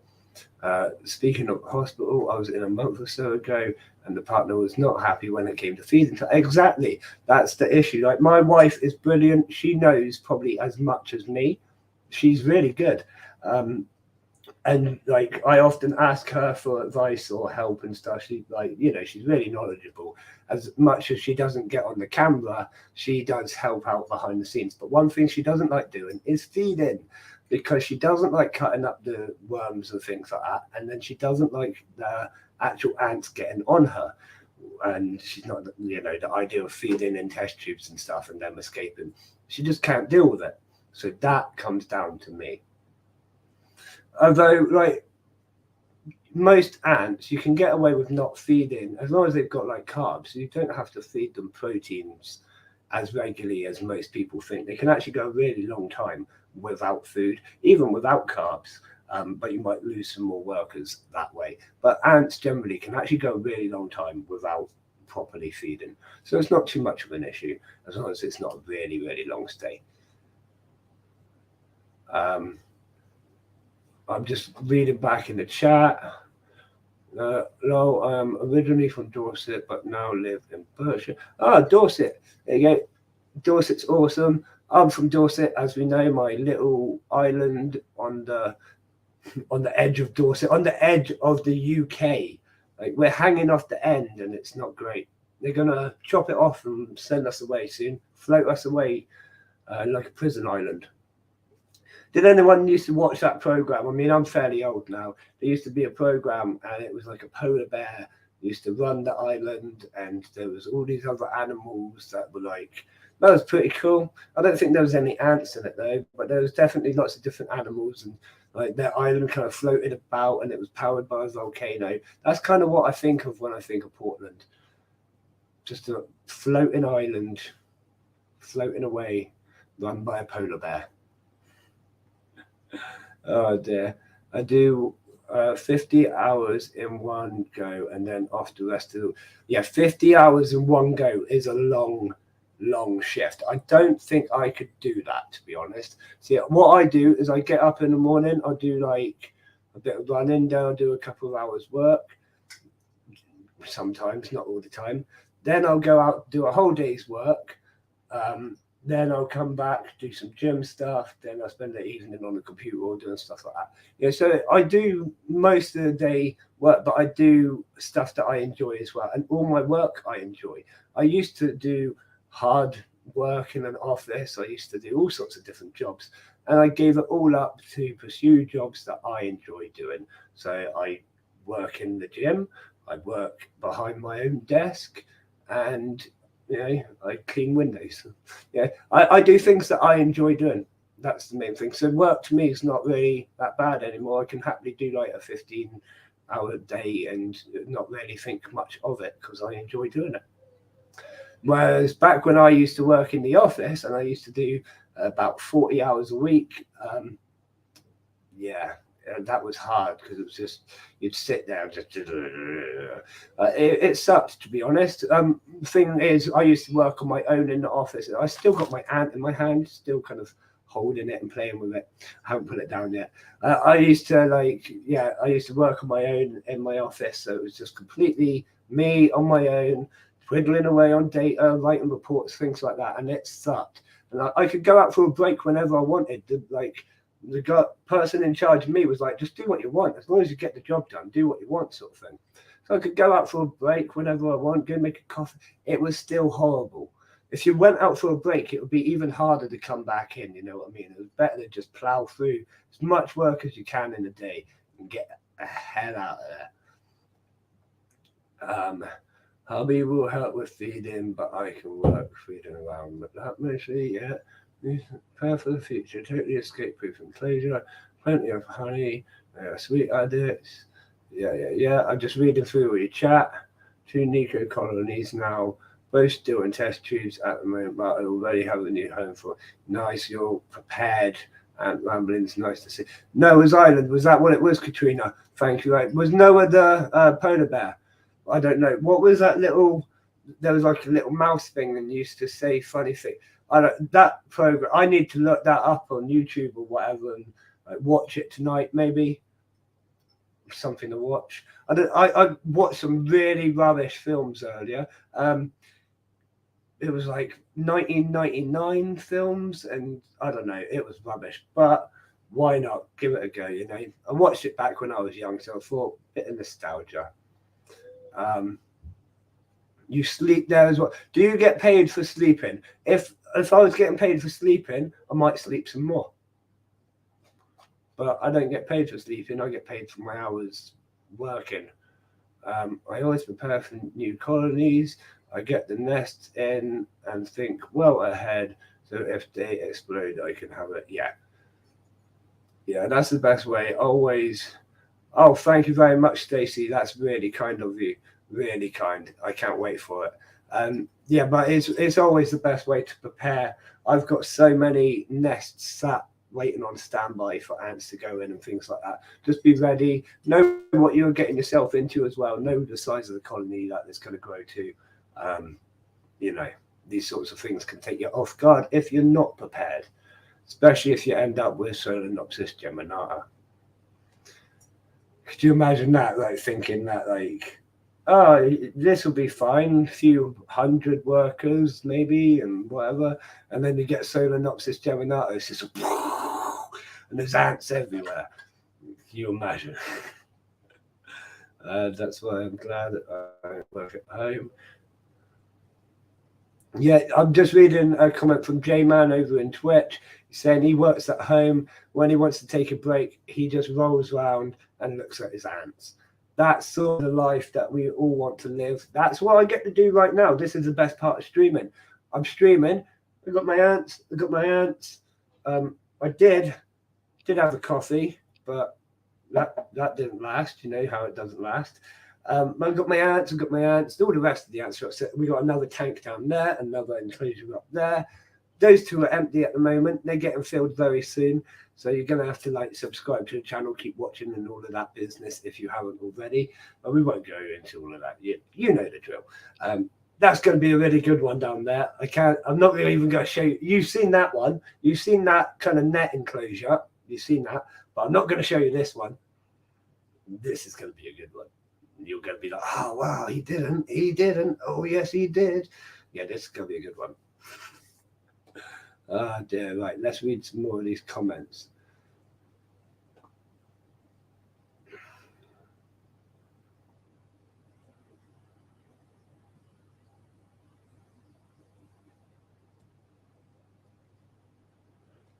Speaking of hospital, I was in a month or so ago, and the partner was not happy when it came to feeding. Exactly, that's the issue. Like, my wife is brilliant. She knows probably as much as me. She's really good. And like I often ask her for advice or help and stuff. She like, you know, she's really knowledgeable. As much as she doesn't get on the camera, she does help out behind the scenes. But one thing she doesn't like doing is feeding, because she doesn't like cutting up the worms and things like that. And then she doesn't like the actual ants getting on her. And she's not, you know, the idea of feeding in test tubes and stuff and them escaping. She just can't deal with it. So that comes down to me. Although, like most ants, you can get away with not feeding as long as they've got like carbs. So you don't have to feed them proteins as regularly as most people think. They can actually go a really long time without food, even without carbs. But you might lose some more workers that way. But ants generally can actually go a really long time without properly feeding. So it's not too much of an issue as long as it's not a really, really long stay. I'm just reading back in the chat. Hello, I'm originally from Dorset, but now live in Berkshire. Ah, Dorset. There you go. Dorset's awesome. I'm from Dorset, as we know, my little island on the edge of Dorset, on the edge of the UK. Like we're hanging off the end, and it's not great. They're gonna chop it off and send us away soon, float us away like a prison island. Did anyone used to watch that program? I mean, I'm fairly old now. There used to be a program, and it was like a polar bear used to run the island, and there was all these other animals that were like, that was pretty cool. I don't think there was any ants in it though, but there was definitely lots of different animals, and like their island kind of floated about, and it was powered by a volcano. That's kind of what I think of when I think of Portland. Just a floating island, floating away, run by a polar bear. Oh dear. I do 50 hours in one go and then off the rest of the, yeah, 50 hours in one go is a long shift. I don't think I could do that, to be honest. See, what I do is I get up in the morning, I'll do like a bit of running, then I'll do a couple of hours work, sometimes, not all the time. Then I'll go out, do a whole day's work. Then I'll come back, do some gym stuff. Then I'll spend the evening on the computer or doing stuff like that. Yeah, so I do most of the day work, but I do stuff that I enjoy as well. And all my work I enjoy. I used to do hard work in an office. I used to do all sorts of different jobs. And I gave it all up to pursue jobs that I enjoy doing. So I work in the gym. I work behind my own desk. And I clean windows. I do things that I enjoy doing. That's the main thing. So work to me is not really that bad anymore. I can happily do like a 15-hour day and not really think much of it because I enjoy doing it. Whereas back when I used to work in the office and I used to do about 40 hours a week, that was hard because it was just, you'd sit there and just it sucked, to be honest. The thing is, I used to work on my own in the office. I still got my ant in my hand, still kind of holding it and playing with it. I haven't put it down yet. I used to work on my own in my office, so it was just completely me on my own, twiddling away on data, writing reports, things like that, and it sucked. And I could go out for a break whenever I wanted. The person in charge of me was like, just do what you want. As long as you get the job done, do what you want, sort of thing. So I could go out for a break whenever I want, go make a coffee. It was still horrible. If you went out for a break, it would be even harder to come back in, you know what I mean? It was better to just plow through as much work as you can in a day and get the hell out of there. Hubby will help with feeding, but I can work feeding around. But that mostly, yeah. Prepare for the future, totally escape-proof enclosure, plenty of honey, sweet addicts. Yeah. I'm just reading through your chat. 2 Nico colonies now, both still in test tubes at the moment, but I already have a new home for. Nice, you're prepared. And ramblings, nice to see. Noah's Island, was that what it was, Katrina? Thank you. Right. Was Noah the polar bear? I don't know. What was that little? There was like a little mouse thing and used to say funny things. That program, I need to look that up on YouTube or whatever and watch it tonight, maybe. Something to watch. I watched some really rubbish films earlier. It was like 1999 films, and I don't know, it was rubbish. But why not give it a go? You know, I watched it back when I was young, so I thought bit of nostalgia. You sleep there as well. Do you get paid for sleeping? If I was getting paid for sleeping, I might sleep some more. But I don't get paid for sleeping. I get paid for my hours working. I always prepare for new colonies. I get the nests in and think well ahead, so if they explode, I can have it. Yeah, that's the best way. Always. Oh, thank you very much, Stacey. That's really kind of you. Really kind. I can't wait for it. Yeah, but it's always the best way to prepare. I've got so many nests sat waiting on standby for ants to go in and things like that. Just be ready. Know what you're getting yourself into as well. Know the size of the colony that it's going to grow to. You know, these sorts of things can take you off guard if you're not prepared, especially if you end up with Solenopsis geminata. Could you imagine that, like thinking that, like, oh, this will be fine, a few hundred workers maybe, and whatever, and then you get Solenopsis geminata, it's just, and there's ants everywhere. Can you imagine? That's why I'm glad that I work at home. Yeah, I'm just reading a comment from J-Man over in Twitch saying he works at home. When he wants to take a break, he just rolls around and looks at his ants. That's sort of the life that we all want to live. That's what I get to do right now. This is the best part of streaming. I'm streaming. I got my ants. I did have a coffee, but that didn't last. You know how it doesn't last. I've got my ants, all the rest of the ants. We got another tank down there, another enclosure up there. Those two are empty at the moment. They're getting filled very soon. So you're going to have to like subscribe to the channel, keep watching and all of that business if you haven't already. But we won't go into all of that. You know the drill. That's going to be a really good one down there. I'm not really even going to show you. You've seen that one. You've seen that kind of net enclosure. You've seen that. But I'm not going to show you this one. This is going to be a good one. You're going to be like, oh, wow, he didn't. Oh, yes, he did. Yeah, this is going to be a good one. Oh, dear. Right, let's read some more of these comments.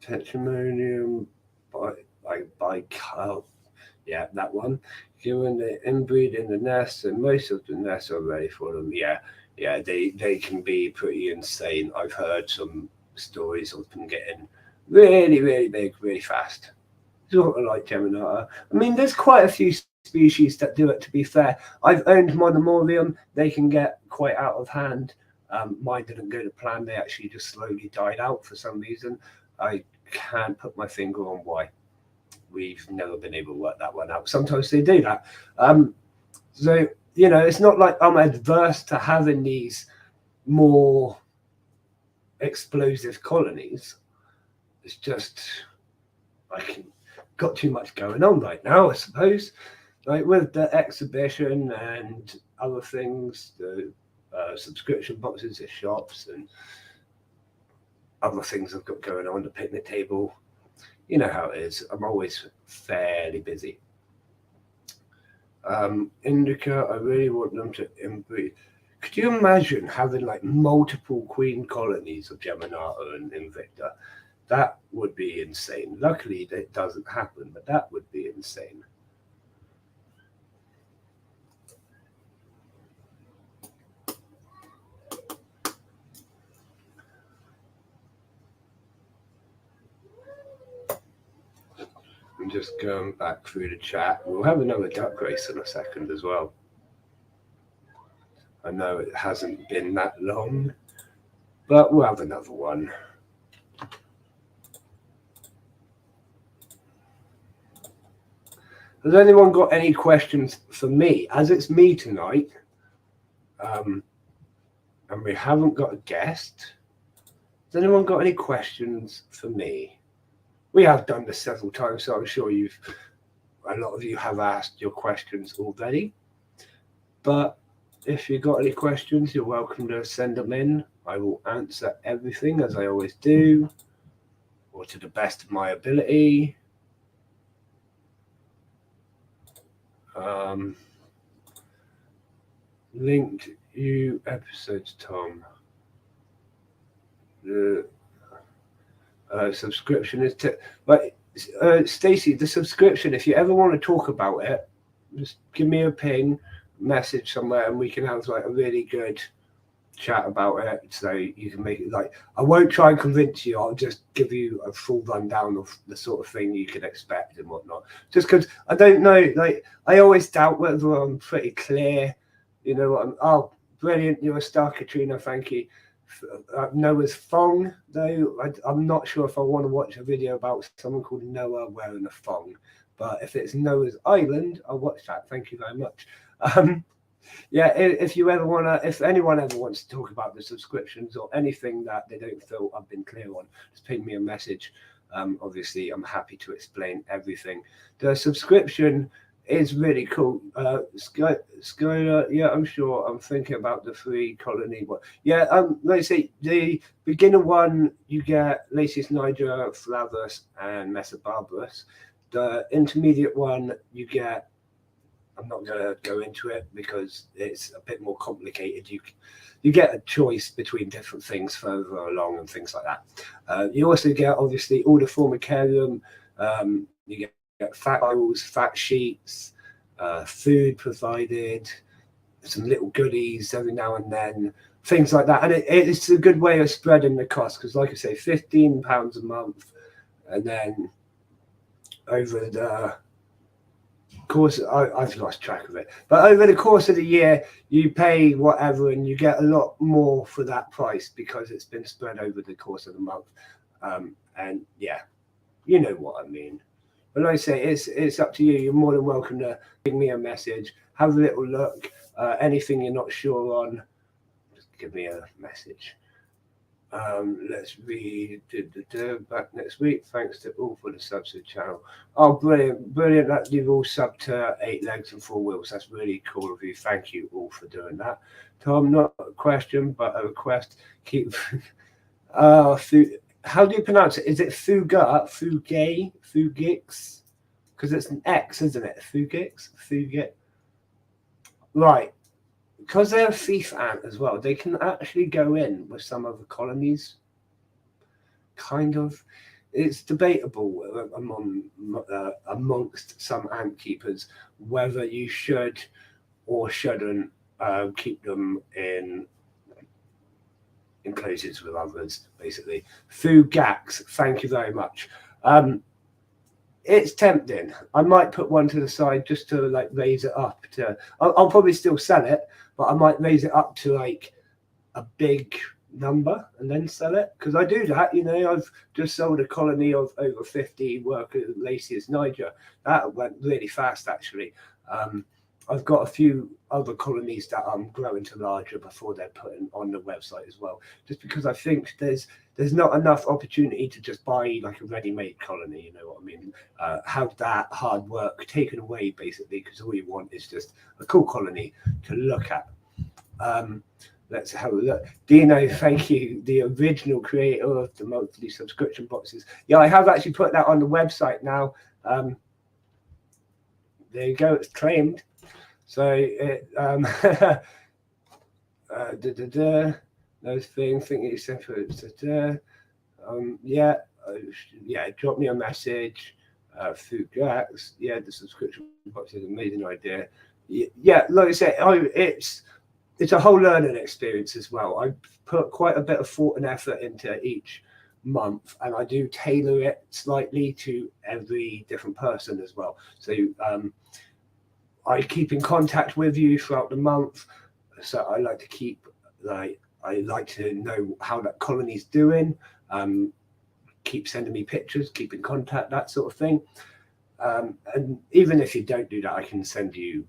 Tetramonium by Kyle. Yeah, that one. Given the inbreed in the nest, and most of the nests are ready for them. Yeah, they can be pretty insane. I've heard some stories of them getting really, really big, really fast. Sort of like Geminata. I mean, there's quite a few species that do it, to be fair. I've owned Monomorium. They can get quite out of hand. Mine didn't go to plan. They actually just slowly died out for some reason. I can't put my finger on why. We've never been able to work that one out. Sometimes they do that. So, you know, it's not like I'm adverse to having these more explosive colonies. It's just got too much going on right now, I suppose. Like with the exhibition and other things, the subscription boxes at shops and other things I've got going on, the picnic table. You know how it is. I'm always fairly busy. Indica, I really want them to inbreed. Could you imagine having like multiple queen colonies of Geminata and Invicta? That would be insane. Luckily, that doesn't happen, but that would be insane. I'm just going back through the chat. We'll have another duck race in a second as well. I know it hasn't been that long, but we'll have another one. Has anyone got any questions for me? As it's me tonight, and we haven't got a guest, has anyone got any questions for me? We have done this several times, so I'm sure a lot of you have asked your questions already. But if you've got any questions, you're welcome to send them in. I will answer everything as I always do, or to the best of my ability. Linked you episodes, Tom. The subscription is but Stacey, the subscription, if you ever want to talk about it, just give me a ping, message somewhere, and we can have like a really good chat about it, so you can make it like, I won't try and convince you, I'll just give you a full rundown of the sort of thing you can expect and whatnot, just because I don't know, like I always doubt whether I'm pretty clear, you know what oh brilliant, you're a star, Katrina, thank you. Noah's thong, though I'm not sure if I want to watch a video about someone called Noah wearing a thong, but if it's Noah's Island, I'll watch that. Thank you very much. Yeah, if you ever want to, if anyone ever wants to talk about the subscriptions or anything that they don't feel I've been clear on, just ping me a message. Obviously, I'm happy to explain everything. The subscription is really cool. Skylar, yeah, I'm sure. I'm thinking about the free colony one. Yeah, like I say, the beginner one, you get Lasius niger, Flavus, and Mesobarbarus. The intermediate one, you get, I'm not going to go into it because it's a bit more complicated. You get a choice between different things further along and things like that. You also get, obviously, all the Formicarium. You get fat files, fat sheets, food provided, some little goodies every now and then, things like that. And it's a good way of spreading the cost because, like I say, £15 a month, and then over the course, I've lost track of it, but over the course of the year, you pay whatever, and you get a lot more for that price because it's been spread over the course of the month. And yeah, you know what I mean. But like I say, it's up to you. You're more than welcome to ping me a message, have a little look. Anything you're not sure on, just give me a message. Let's read back next week. Thanks to all for the subs to the channel. Oh, brilliant that you've all subbed to 8 Legs and 4 Wheels. That's really cool of you. Thank you all for doing that. Tom, not a question but a request. Keep how do you pronounce it? Is it Fuga, Fugay, Fugix? Because it's an X, isn't it? Fugix, Fugit. Right. Because they're a thief ant as well, they can actually go in with some of the colonies. Kind of. It's debatable amongst some ant keepers whether you should or shouldn't keep them in enclosures with others, basically. Fugax, thank you very much. It's tempting. I might put one to the side just to like raise it up to, I'll probably still sell it, but I might raise it up to like a big number and then sell it, because I do that, you know. I've just sold a colony of over 50 workers, Lasius niger. That went really fast, actually. I've got a few other colonies that I'm growing to larger before they're put on the website as well, just because I think there's not enough opportunity to just buy like a ready-made colony, you know what I mean? Have that hard work taken away, basically, because all you want is just a cool colony to look at. Let's have a look. Dino, thank you, the original creator of the monthly subscription boxes. Yeah, I have actually put that on the website now. There you go, it's claimed. So it those things, think you said for yeah, drop me a message. Fugax, yeah, the subscription box is an amazing idea. Yeah, like I said, it's a whole learning experience as well. I put quite a bit of thought and effort into each month, and I do tailor it slightly to every different person as well. So I keep in contact with you throughout the month, so I like to keep I like to know how that colony's doing. Keep sending me pictures, keep in contact, that sort of thing. And even if you don't do that, I can send you.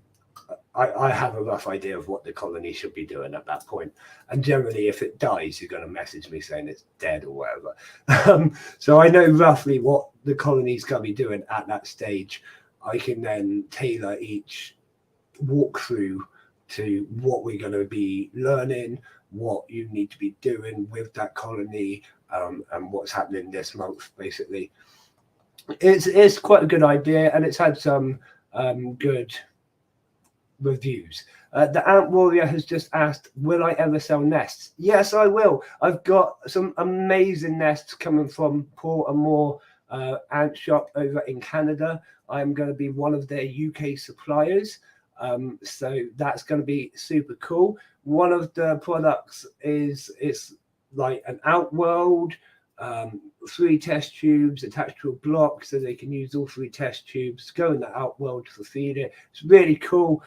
I have a rough idea of what the colony should be doing at that point. And generally, if it dies, you're going to message me saying it's dead or whatever. So I know roughly what the colony's going to be doing at that stage. I can then tailor each walkthrough to what we're going to be learning, what you need to be doing with that colony, and what's happening this month, basically. It's quite a good idea, and it's had some good reviews. The Ant Warrior has just asked, will I ever sell nests? Yes, I will. I've got some amazing nests coming from Paul and More ant shop over in Canada. I'm going to be one of their UK suppliers. So that's going to be super cool. One of the products it's like an Outworld, 3 test tubes attached to a block, so they can use all 3 test tubes, go in the Outworld to feed it. It's really cool.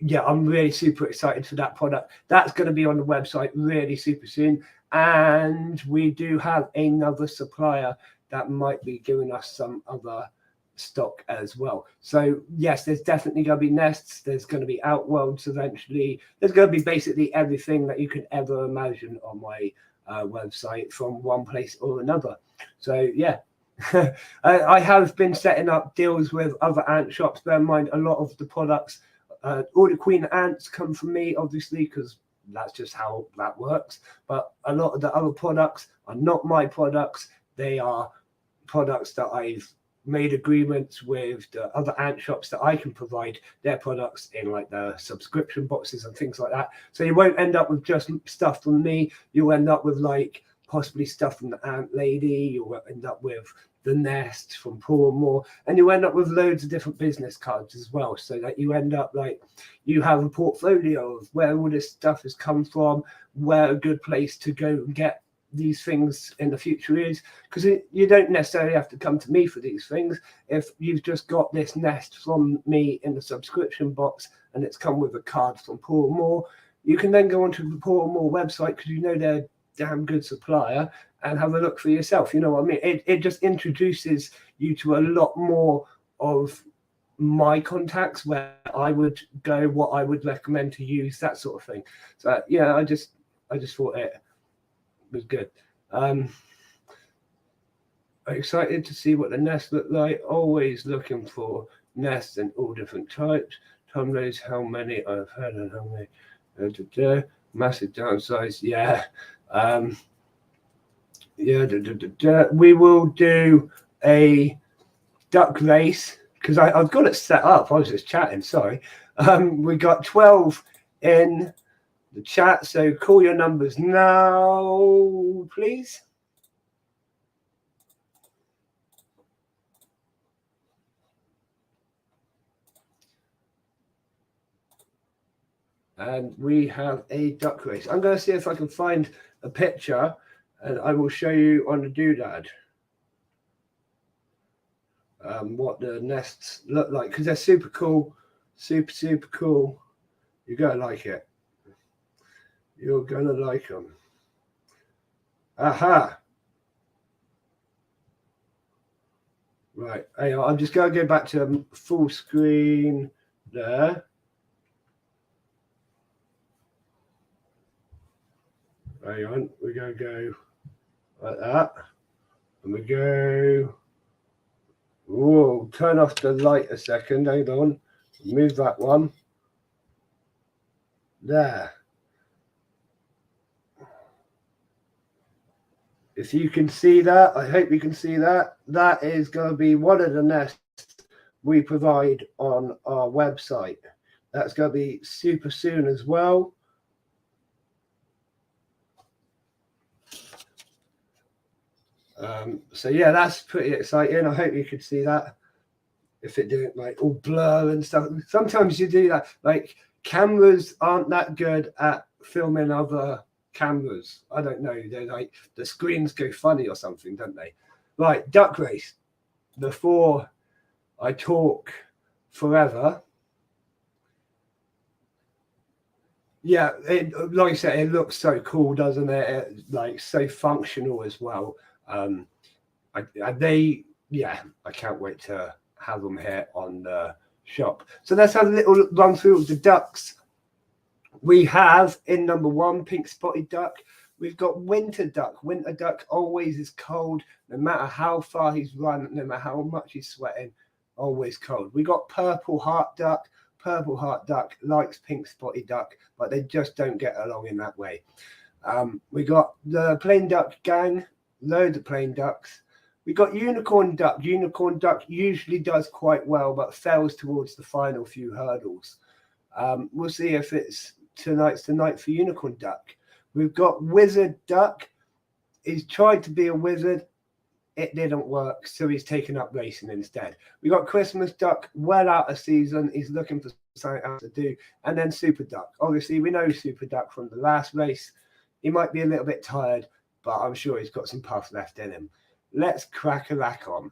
Yeah, I'm really super excited for that product. That's going to be on the website really super soon. And we do have another supplier that might be giving us some other stock as well. So yes, there's definitely going to be nests. There's going to be Outworlds eventually. There's going to be basically everything that you can ever imagine on my website from one place or another. So yeah. I have been setting up deals with other ant shops. Bear in mind, a lot of the products, all the queen ants come from me, obviously, because that's just how that works. But a lot of the other products are not my products. They are products that I've made agreements with the other ant shops that I can provide their products in, like the subscription boxes and things like that. So you won't end up with just stuff from me. You'll end up with like possibly stuff from the Ant Lady. You'll end up with the Nest from Paul and More, and you end up with loads of different business cards as well, so that you end up like you have a portfolio of where all this stuff has come from, where a good place to go and get these things in the future is, because you don't necessarily have to come to me for these things. If you've just got this nest from me in the subscription box and it's come with a card from Paul and More, you can then go onto the Paul and More website, because you know they're a damn good supplier, and have a look for yourself. You know what I mean? It just introduces you to a lot more of my contacts, where I would go, what I would recommend to use, that sort of thing. So yeah, I just thought it was good. Excited to see what the nests look like. Always looking for nests in all different types. Tom knows how many I've had and how many. Massive downsize. Yeah. We will do a duck race, because I've got it set up. I was just chatting, sorry. We got 12 in the chat, so call your numbers now, please. And we have a duck race. I'm going to see if I can find a picture, and I will show you on the doodad what the nests look like, because they're super cool. Super cool. You're going to like it. You're going to like them. Aha. Right. Hang on. I'm just going to go back to full screen there. Hang on. We're going to go like that. And we go. Whoa. Turn off the light a second. Hang on. Move that one. There. If you can see that, I hope you can see that. That is going to be one of the nests we provide on our website. That's going to be super soon as well. So yeah, that's pretty exciting. I hope you could see that. If it didn't like all blur and stuff. Sometimes you do that. Like cameras aren't that good at filming other cameras. I don't know. They're like the screens go funny or something, don't they? Right, duck race. Before I talk forever. Yeah, like I said, it looks so cool, doesn't it? It's like so functional as well. I can't wait to have them here on the shop. So let's have a little run through of the ducks. We have in number 1, pink spotted duck. We've got winter duck. Winter duck always is cold, no matter how far he's run, no matter how much he's sweating, always cold. We got purple heart duck. Purple heart duck likes pink spotted duck, but they just don't get along in that way. We got the plain duck gang, loads of plain ducks. We got Unicorn Duck. Unicorn Duck usually does quite well, but fails towards the final few hurdles. We'll see if tonight's the night for Unicorn Duck. We've got Wizard Duck. He's tried to be a wizard. It didn't work, so he's taken up racing instead. We got Christmas Duck, well out of season. He's looking for something else to do. And then Super Duck. Obviously, we know Super Duck from the last race. He might be a little bit tired, but I'm sure he's got some puff left in him. Let's crack a lack on.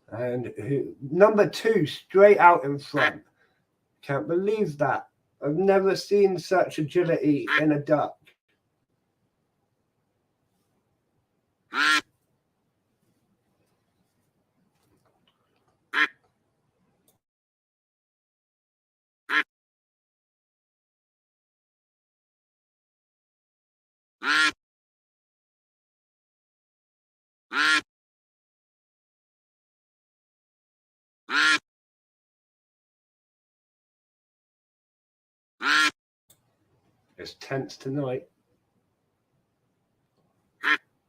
And number 2, straight out in front. Can't believe that. I've never seen such agility in a duck. It's tense tonight.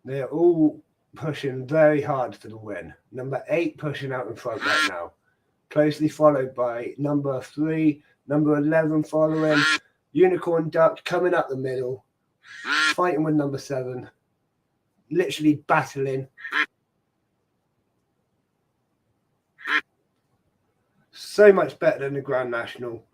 They're all pushing very hard for the win. Number 8 pushing out in front right now. Closely followed by number 3, number 11 following. Unicorn Duck coming up the middle. Fighting with number 7. Literally battling. So much better than the Grand National.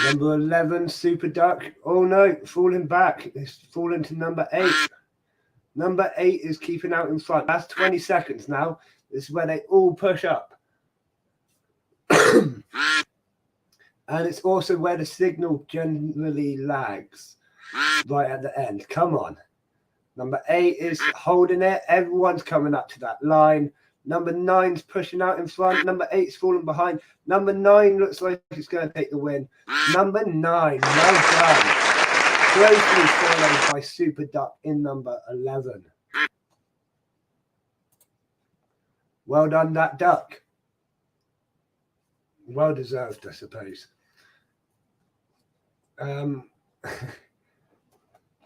Number 11, Super Duck. Oh no, falling back. It's falling to number 8. Number 8 is keeping out in front. That's 20 seconds now. This is where they all push up. And it's also where the signal generally lags. Right at the end. Come on. Number 8 is holding it. Everyone's coming up to that line. Number 9's pushing out in front. Number 8's falling behind. Number 9 looks like it's going to take the win. Number 9, well done. Closely followed by Super Duck in number 11. Well done, that duck. Well deserved, I suppose.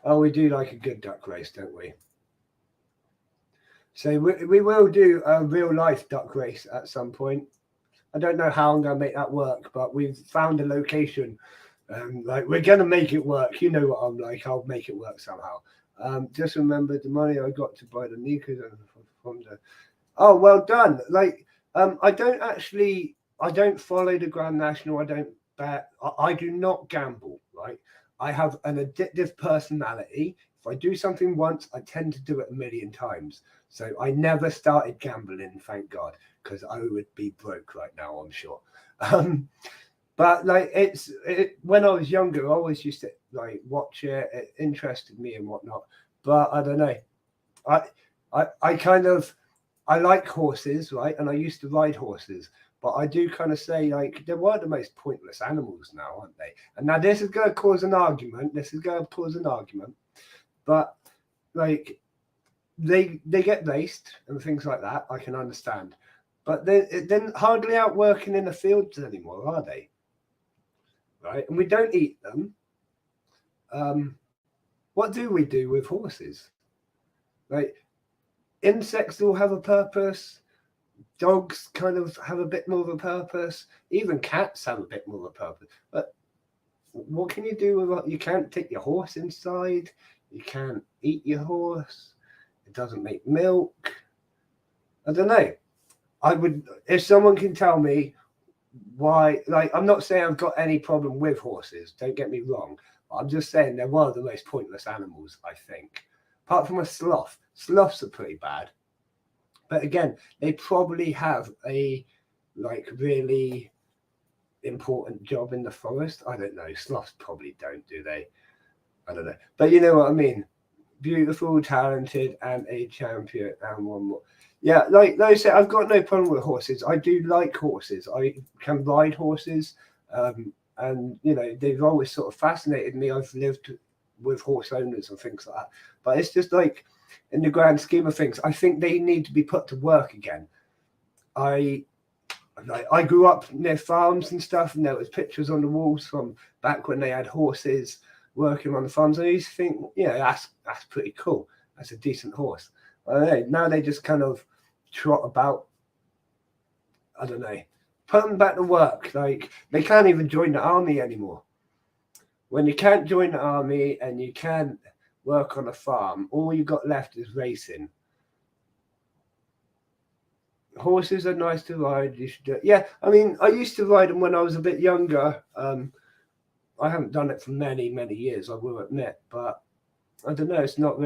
Oh, we do like a good duck race, don't we? So we will do a real life duck race at some point. I don't know how I'm going to make that work, but we've found a location. Like we're going to make it work. You know what I'm like. I'll make it work somehow. Just remember the money I got to buy the Nikos from the. Oh, well done. Like I don't follow the Grand National. I don't bet. I do not gamble. Right. I have an addictive personality. If I do something once, I tend to do it a million times. So I never started gambling, thank God, because I would be broke right now, I'm sure. But like when I was younger, I always used to like watch it. It interested me and whatnot. But I don't know. I like horses, right? And I used to ride horses. But I do kind of say, like, they're one of the most pointless animals now, aren't they? And now this is going to cause an argument. But, like, they get raced and things like that. I can understand. But they're hardly out working in the fields anymore, are they? Right? And we don't eat them. What do we do with horses? Like, insects all have a purpose. Dogs kind of have a bit more of a purpose. Even cats have a bit more of a purpose. But what can you do with it? You can't take your horse inside. You can't eat your horse. It doesn't make milk. I don't know. If someone can tell me why, like, I'm not saying I've got any problem with horses. Don't get me wrong. I'm just saying they're one of the most pointless animals, I think. Apart from a sloth. Sloths are pretty bad. But again, they probably have a like really important job in the forest. I don't know. Sloths probably don't, do they? I don't know. But you know what I mean. Beautiful, talented, and a champion, and one more. Yeah, like I said, I've got no problem with horses. I do like horses. I can ride horses. and they've always sort of fascinated me. I've lived with horse owners and things like that, but it's just like, in the grand scheme of things, I think they need to be put to work again. I grew up near farms and stuff, and there was pictures on the walls from back when they had horses working on the farms. I used to think, that's pretty cool. That's a decent horse. Now they just kind of trot about. I don't know. Put them back to work. Like, they can't even join the army anymore. When you can't join the army and you can't work on a farm, all you got left is racing. Horses are nice to ride. You should do it. Yeah, I mean, I used to ride them when I was a bit younger. I haven't done it for many, many years, I will admit. But I don't know. It's not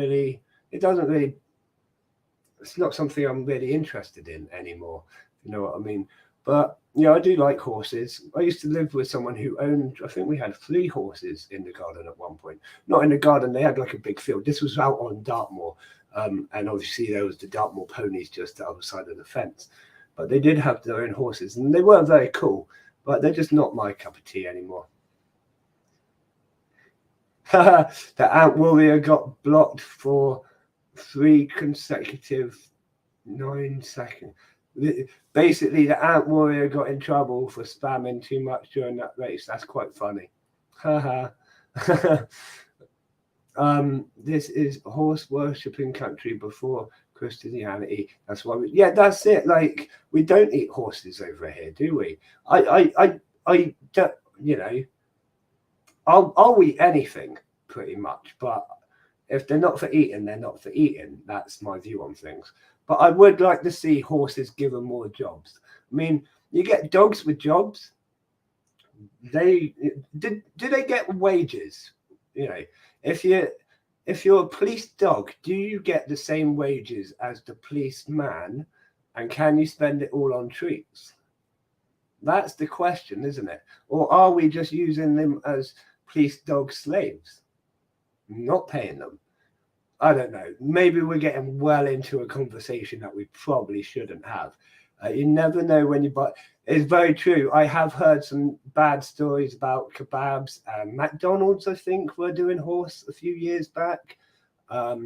something I'm really interested in anymore. You know what I mean? But I do like horses. I used to live with someone who owned, I think we had 3 horses in the garden at one point. Not in the garden, they had like a big field. This was out on Dartmoor. And obviously there was the Dartmoor ponies just the other side of the fence. But they did have their own horses, and they were very cool, but they're just not my cup of tea anymore. The Ant Warrior got blocked for 3 consecutive 9 seconds. Basically, the Ant Warrior got in trouble for spamming too much during that race. That's quite funny. This is horse worshipping country before Christianity. That's why that's it. Like, we don't eat horses over here, do we? I don't, I'll eat anything pretty much, but if they're not for eating, they're not for eating. That's my view on things. But I would like to see horses given more jobs. I mean, you get dogs with jobs. Do they get wages? If you're a police dog, do you get the same wages as the policeman? And can you spend it all on treats? That's the question, isn't it? Or are we just using them as police dog slaves? Not paying them. I don't know. Maybe we're getting well into a conversation that we probably shouldn't have. You never know when you buy. It's very true. I have heard some bad stories about kebabs. McDonald's, I think, were doing horse a few years back. I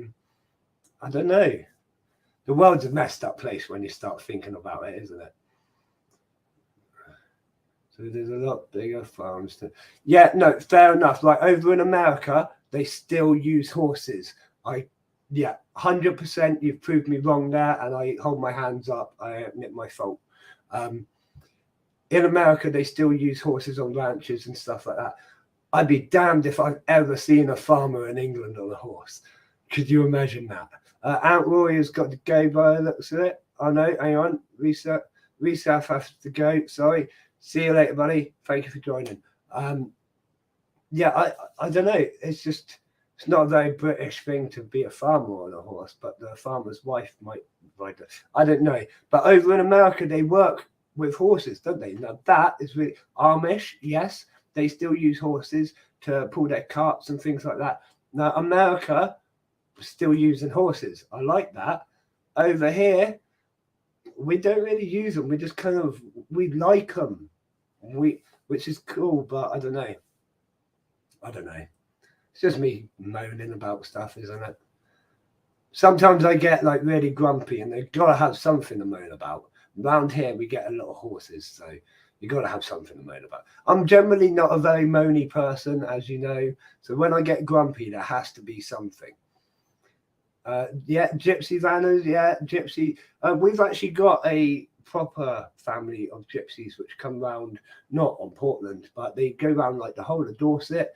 don't know. The world's a messed up place when you start thinking about it, isn't it? So there's a lot bigger farms. Fair enough. Like, over in America, they still use horses. 100%. You've proved me wrong there, and I hold my hands up. I admit my fault. In America, they still use horses on ranches and stuff like that. I'd be damned if I've ever seen a farmer in England on a horse. Could you imagine that? Ant Warrior's got to go by the looks of it. I know. Hang on. Reset has to go. Sorry. See you later, buddy. Thank you for joining. I don't know. It's not a very British thing to be a farmer on a horse, but the farmer's wife might ride it. I don't know. But over in America, they work with horses, don't they? Now, that is really Amish. Yes, they still use horses to pull their carts and things like that. Now, America still using horses. I like that. Over here, we don't really use them. We just we like them, which is cool. But I don't know. It's just me moaning about stuff, isn't it? Sometimes I get like really grumpy, and they've got to have something to moan about. Around here, we get a lot of horses, so you got to have something to moan about. I'm generally not a very moany person, as you know. So when I get grumpy, there has to be something. Gypsy Vanners, Gypsy. We've actually got a proper family of gypsies which come round, not on Portland, but they go round like the whole of Dorset.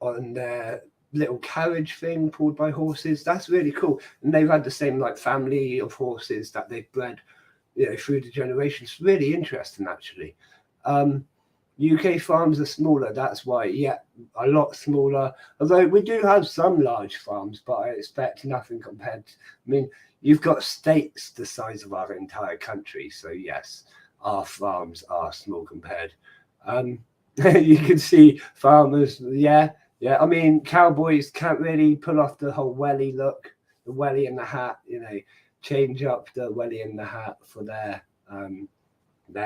On their little carriage thing pulled by horses. That's really cool. And they've had the same like family of horses that they've bred, through the generations. Really interesting, actually. UK farms are smaller. That's why, a lot smaller. Although we do have some large farms, but I expect nothing compared to, you've got states the size of our entire country. So yes, our farms are small compared. You can see farmers, cowboys can't really pull off the whole welly look, the welly and the hat, change up the welly and the hat for their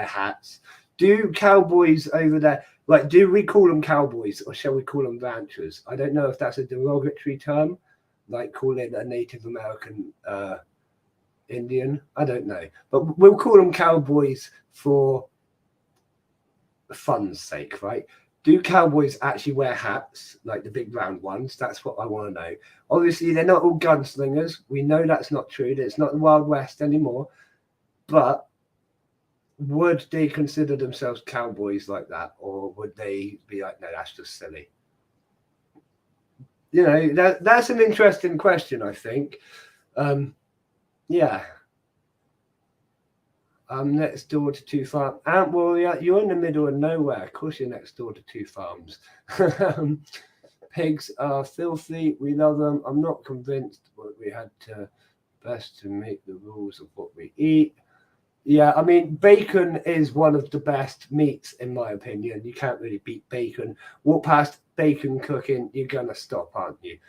hats. Do cowboys over there, like, do we call them cowboys or shall we call them ranchers? I don't know if that's a derogatory term, like calling a Native American Indian. I don't know, but we'll call them cowboys for fun's sake, right? Do cowboys actually wear hats, like the big round ones? That's what I want to know. Obviously, they're not all gunslingers. We know that's not true. It's not the Wild West anymore. But would they consider themselves cowboys like that? Or would they be like, no, that's just silly? You know, that's an interesting question, I think. Yeah. I'm next door to two farms. Well, yeah, you're in the middle of nowhere. Of course, you're next door to two farms. Pigs are filthy. We love them. I'm not convinced, but we had to best to make the rules of what we eat. Yeah, I mean, bacon is one of the best meats, in my opinion. You can't really beat bacon. Walk past bacon cooking, you're going to stop, aren't you?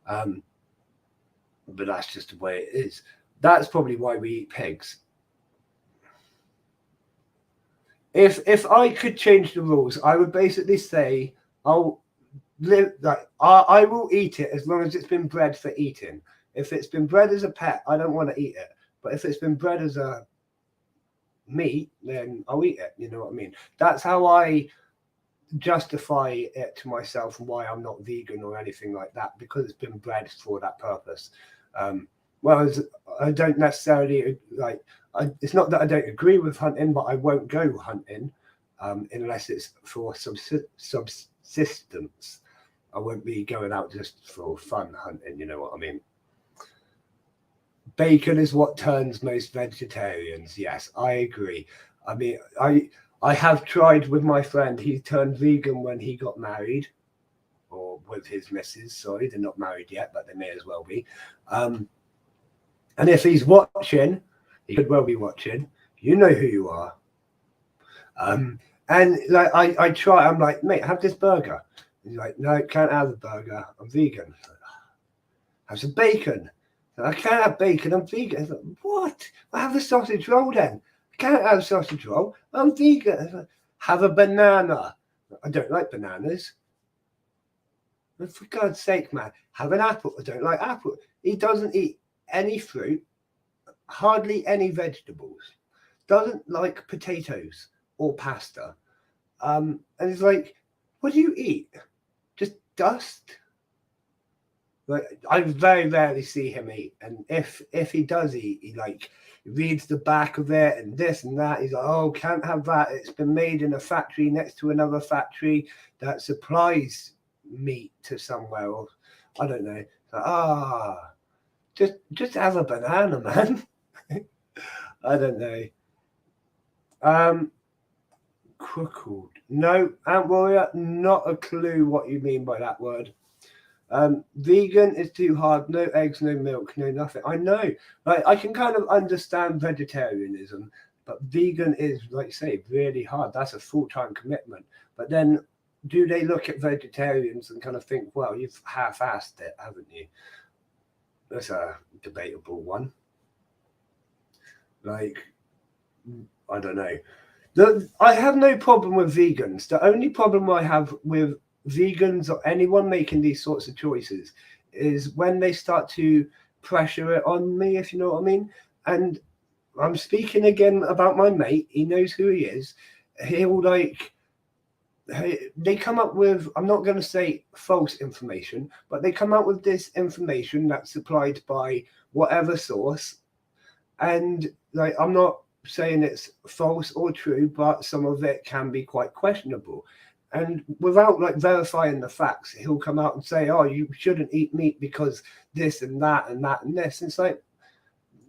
But that's just the way it is. That's probably why we eat pigs. If I could change the rules, I would basically say I'll live like I will eat it as long as it's been bred for eating. If it's been bred as a pet, I don't want to eat it. But if it's been bred as a meat, then I'll eat it. You know what I mean? That's how I justify it to myself and why I'm not vegan or anything like that, because it's been bred for that purpose. Whereas I don't necessarily like. It's not that I don't agree with hunting, but I won't go hunting unless it's for subsistence. I won't be going out just for fun hunting. You know what I mean? Bacon is what turns most vegetarians. Yes, I agree. I mean, I have tried with my friend. He turned vegan when he got married, or with his missus. Sorry, they're not married yet, but they may as well be. And if he's watching, he could well be watching. You know who you are. And like I try. I'm like, mate, have this burger. He's like, no, can't have the burger. I'm vegan. Have some bacon. I can't have bacon. I'm vegan. Like, what? I have a sausage roll then. I can't have a sausage roll. I'm vegan. Like, have a banana. I don't like bananas. But for God's sake, man, have an apple. I don't like apple. He doesn't eat any fruit, hardly any vegetables, doesn't like potatoes or pasta. And it's like, what do you eat? Just dust? Like, I very rarely see him eat, and if he does eat, he like reads the back of it and this and that. He's like, oh, can't have that. It's been made in a factory next to another factory that supplies meat to somewhere, or I don't know. Like, just have a banana, man. I don't know. Crookled. No, Ant Warrior, not a clue what you mean by that word. Vegan is too hard. No eggs, no milk, no nothing. I know. Like, I can kind of understand vegetarianism, but vegan is, like you say, really hard. That's a full-time commitment. But then, do they look at vegetarians and kind of think, well, you've half-assed it, haven't you? That's a debatable one. Like, I don't know. I have no problem with vegans. The only problem I have with vegans or anyone making these sorts of choices is when they start to pressure it on me, if you know what I mean. And I'm speaking again about my mate. He knows who he is. He'll like, they come up with, I'm not going to say false information, but they come up with this information that's supplied by whatever source. And like, I'm not saying it's false or true, but some of it can be quite questionable. And without like verifying the facts, he'll come out and say, oh, you shouldn't eat meat because this and that and that and this. And it's like,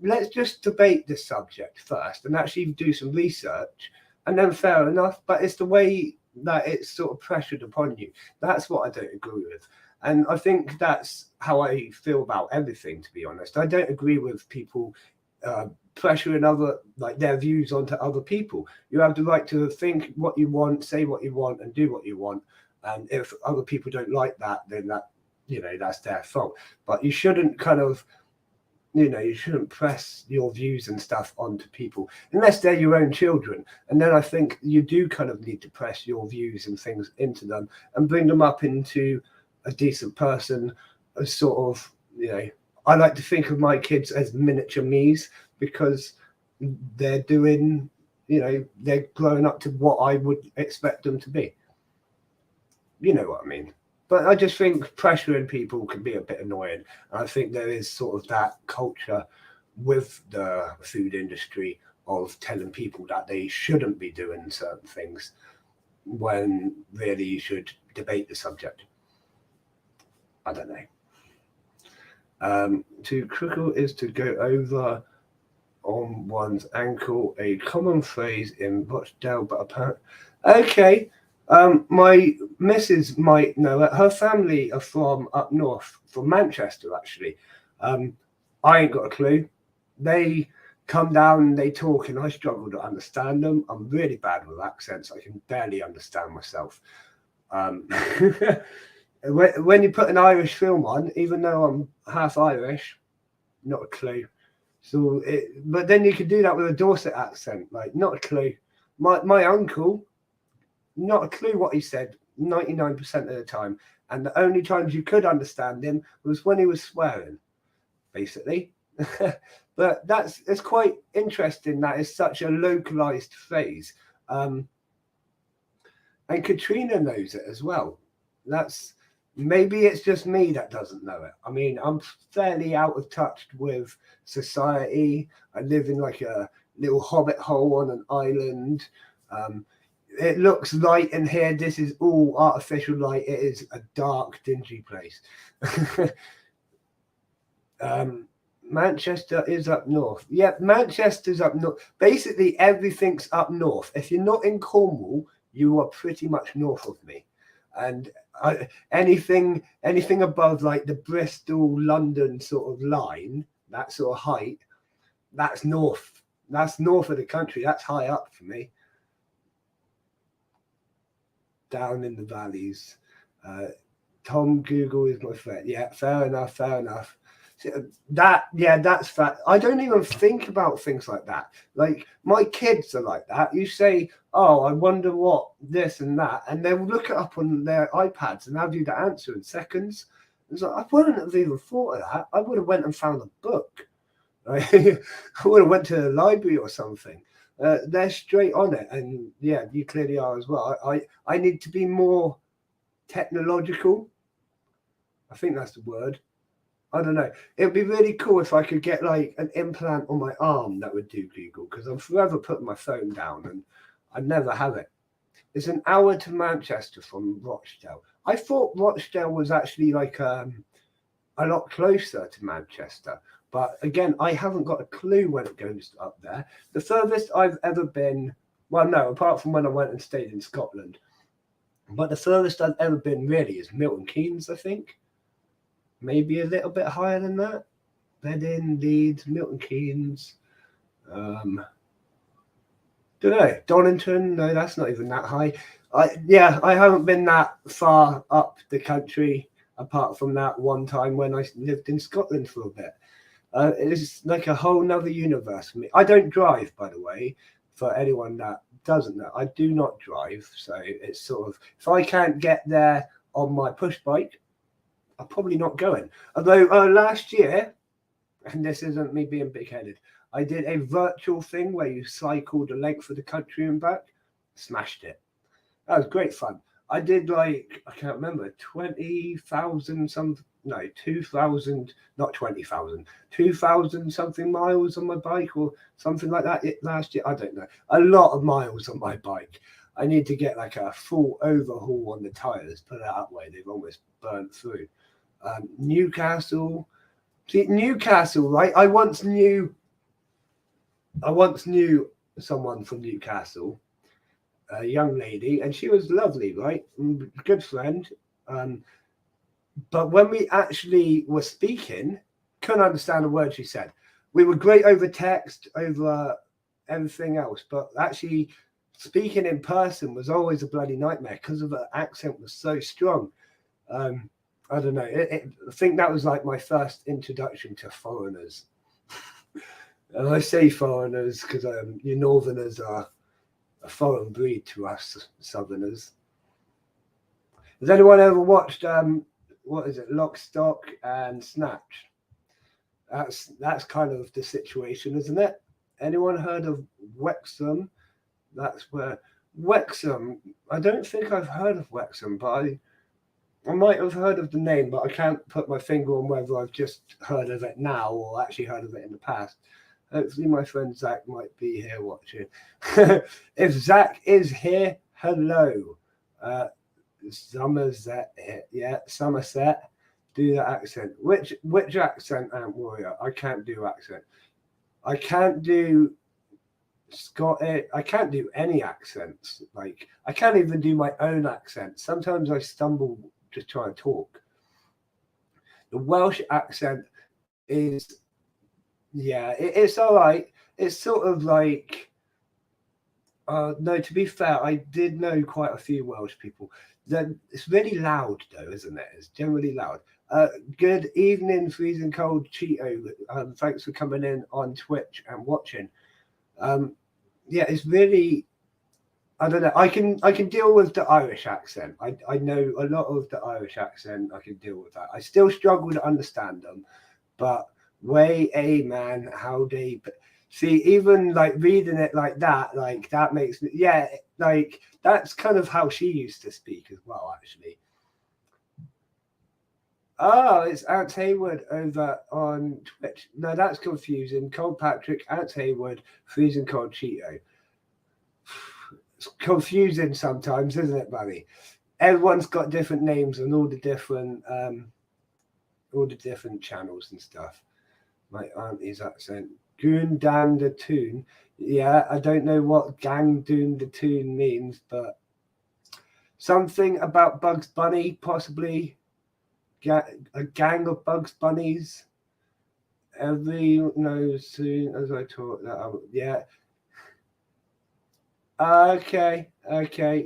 let's just debate this subject first and actually do some research, and then fair enough. But it's the way that it's sort of pressured upon you. That's what I don't agree with. And I think that's how I feel about everything, to be honest. I don't agree with people pressuring other, like, their views onto other people. You have the right to think what you want, say what you want, and do what you want. And if other people don't like that, then that, you know, that's their fault. But you shouldn't kind of you shouldn't press your views and stuff onto people unless they're your own children. And then I think you do kind of need to press your views and things into them and bring them up into a decent person, a sort of, I like to think of my kids as miniature me's, because they're doing, they're growing up to what I would expect them to be. You know what I mean? But I just think pressuring people can be a bit annoying. And I think there is sort of that culture with the food industry of telling people that they shouldn't be doing certain things when really you should debate the subject. I don't know. To crickle is to go over on one's ankle, a common phrase in Rochdale, but apparently... Okay. My missus might know it. Her family are from up north, from Manchester, actually. I ain't got a clue. They come down and they talk, and I struggle to understand them. I'm really bad with accents. I can barely understand myself. When you put an Irish film on, even though I'm half Irish, not a clue. So, but then you could do that with a Dorset accent, like not a clue. My uncle, not a clue what he said 99% of the time, and the only times you could understand him was when he was swearing, basically. But it's quite interesting that it's such a localized phrase, and Katrina knows it as well. Maybe it's just me that doesn't know it. I mean, I'm fairly out of touch with society. I live in like a little hobbit hole on an island. It looks light in here. This is all artificial light. It is a dark, dingy place. Manchester is up north. Yeah, Manchester's up north. Basically, everything's up north. If you're not in Cornwall, you are pretty much north of me. And anything above like the Bristol, London sort of line, that sort of height, that's north. That's north of the country. That's high up for me. Down in the valleys. Tom Google is my friend. Yeah, fair enough. That's fact. I don't even think about things like that. Like my kids are like that. You say, oh, I wonder what this and that, and they'll look it up on their iPads and have you the answer in seconds. It's like, I wouldn't have even thought of that. I would have went and found a book. Right? I would have went to the library or something. They're straight on it, and yeah, you clearly are as well. I need to be more technological. I think that's the word. I don't know. It would be really cool if I could get like an implant on my arm that would do Google, because I'm forever putting my phone down and I never have it. It's an hour to Manchester from Rochdale. I thought Rochdale was actually like a lot closer to Manchester. But again, I haven't got a clue when it goes up there. The furthest I've ever been, well, no, apart from when I went and stayed in Scotland. But the furthest I've ever been really is Milton Keynes, I think. Maybe a little bit higher than that. Reading, Leeds, Milton Keynes. Don't know. Donington, no, that's not even that high. I haven't been that far up the country apart from that one time when I lived in Scotland for a bit. It's like a whole nother universe for me. I don't drive, by the way, for anyone that doesn't know. I do not drive. So it's sort of, if I can't get there on my push bike, I'm probably not going. Although last year, and this isn't me being big-headed, I did a virtual thing where you cycled the length of the country and back. Smashed it. That was great fun. I did like, I can't remember, 20,000 something. No, 2,000, not 20,000, 2,000 something miles on my bike or something like that last year. I don't know. A lot of miles on my bike. I need to get like a full overhaul on the tires, put it that way. They've almost burnt through. Newcastle. See, Newcastle, right? I once knew someone from Newcastle, a young lady, and she was lovely, right? Good friend. But when we actually were speaking, couldn't understand a word she said. We were great over text, over everything else, but actually speaking in person was always a bloody nightmare because of her accent was so strong. I don't know. I think that was like my first introduction to foreigners. And I say foreigners because you Northerners are a foreign breed to us Southerners. Has anyone ever watched what is it, Lock, Stock and Snatch? That's kind of the situation, isn't it? Anyone heard of Wrexham? That's where Wrexham. I don't think I've heard of Wrexham, but I might have heard of the name, but I can't put my finger on whether I've just heard of it now or actually heard of it in the past. Hopefully my friend Zach might be here watching. If Zach is here, hello. Somerset, yeah, Somerset. Do that accent. Which accent, Ant Warrior? I can't do accent. I can't do Scottish. I can't do any accents. Like I can't even do my own accent. Sometimes I stumble just trying to talk. The Welsh accent is, yeah, it's all right. It's sort of like, no, to be fair, I did know quite a few Welsh people. It's really loud though, isn't it? It's generally loud. Good evening, freezing cold Cheeto. Thanks for coming in on Twitch and watching. Yeah, it's really, I don't know. I can deal with the Irish accent. I know a lot of the Irish accent. I can deal with that. I still struggle to understand them, but man, how they see, even like reading it like that makes me, yeah, like that's kind of how she used to speak as well, actually. Oh, it's Ant Haywood over on Twitch. No, that's confusing. Cold Patrick, Ant Haywood, freezing cold Cheeto. It's confusing sometimes, isn't it, buddy? Everyone's got different names on all the different channels and stuff. My auntie's accent. Goon Dan the Toon. Yeah, I don't know what Gang Doon the Toon means, but something about Bugs Bunny, possibly. A gang of Bugs Bunnies. Everyone knows soon as I talk that out. Yeah. Okay,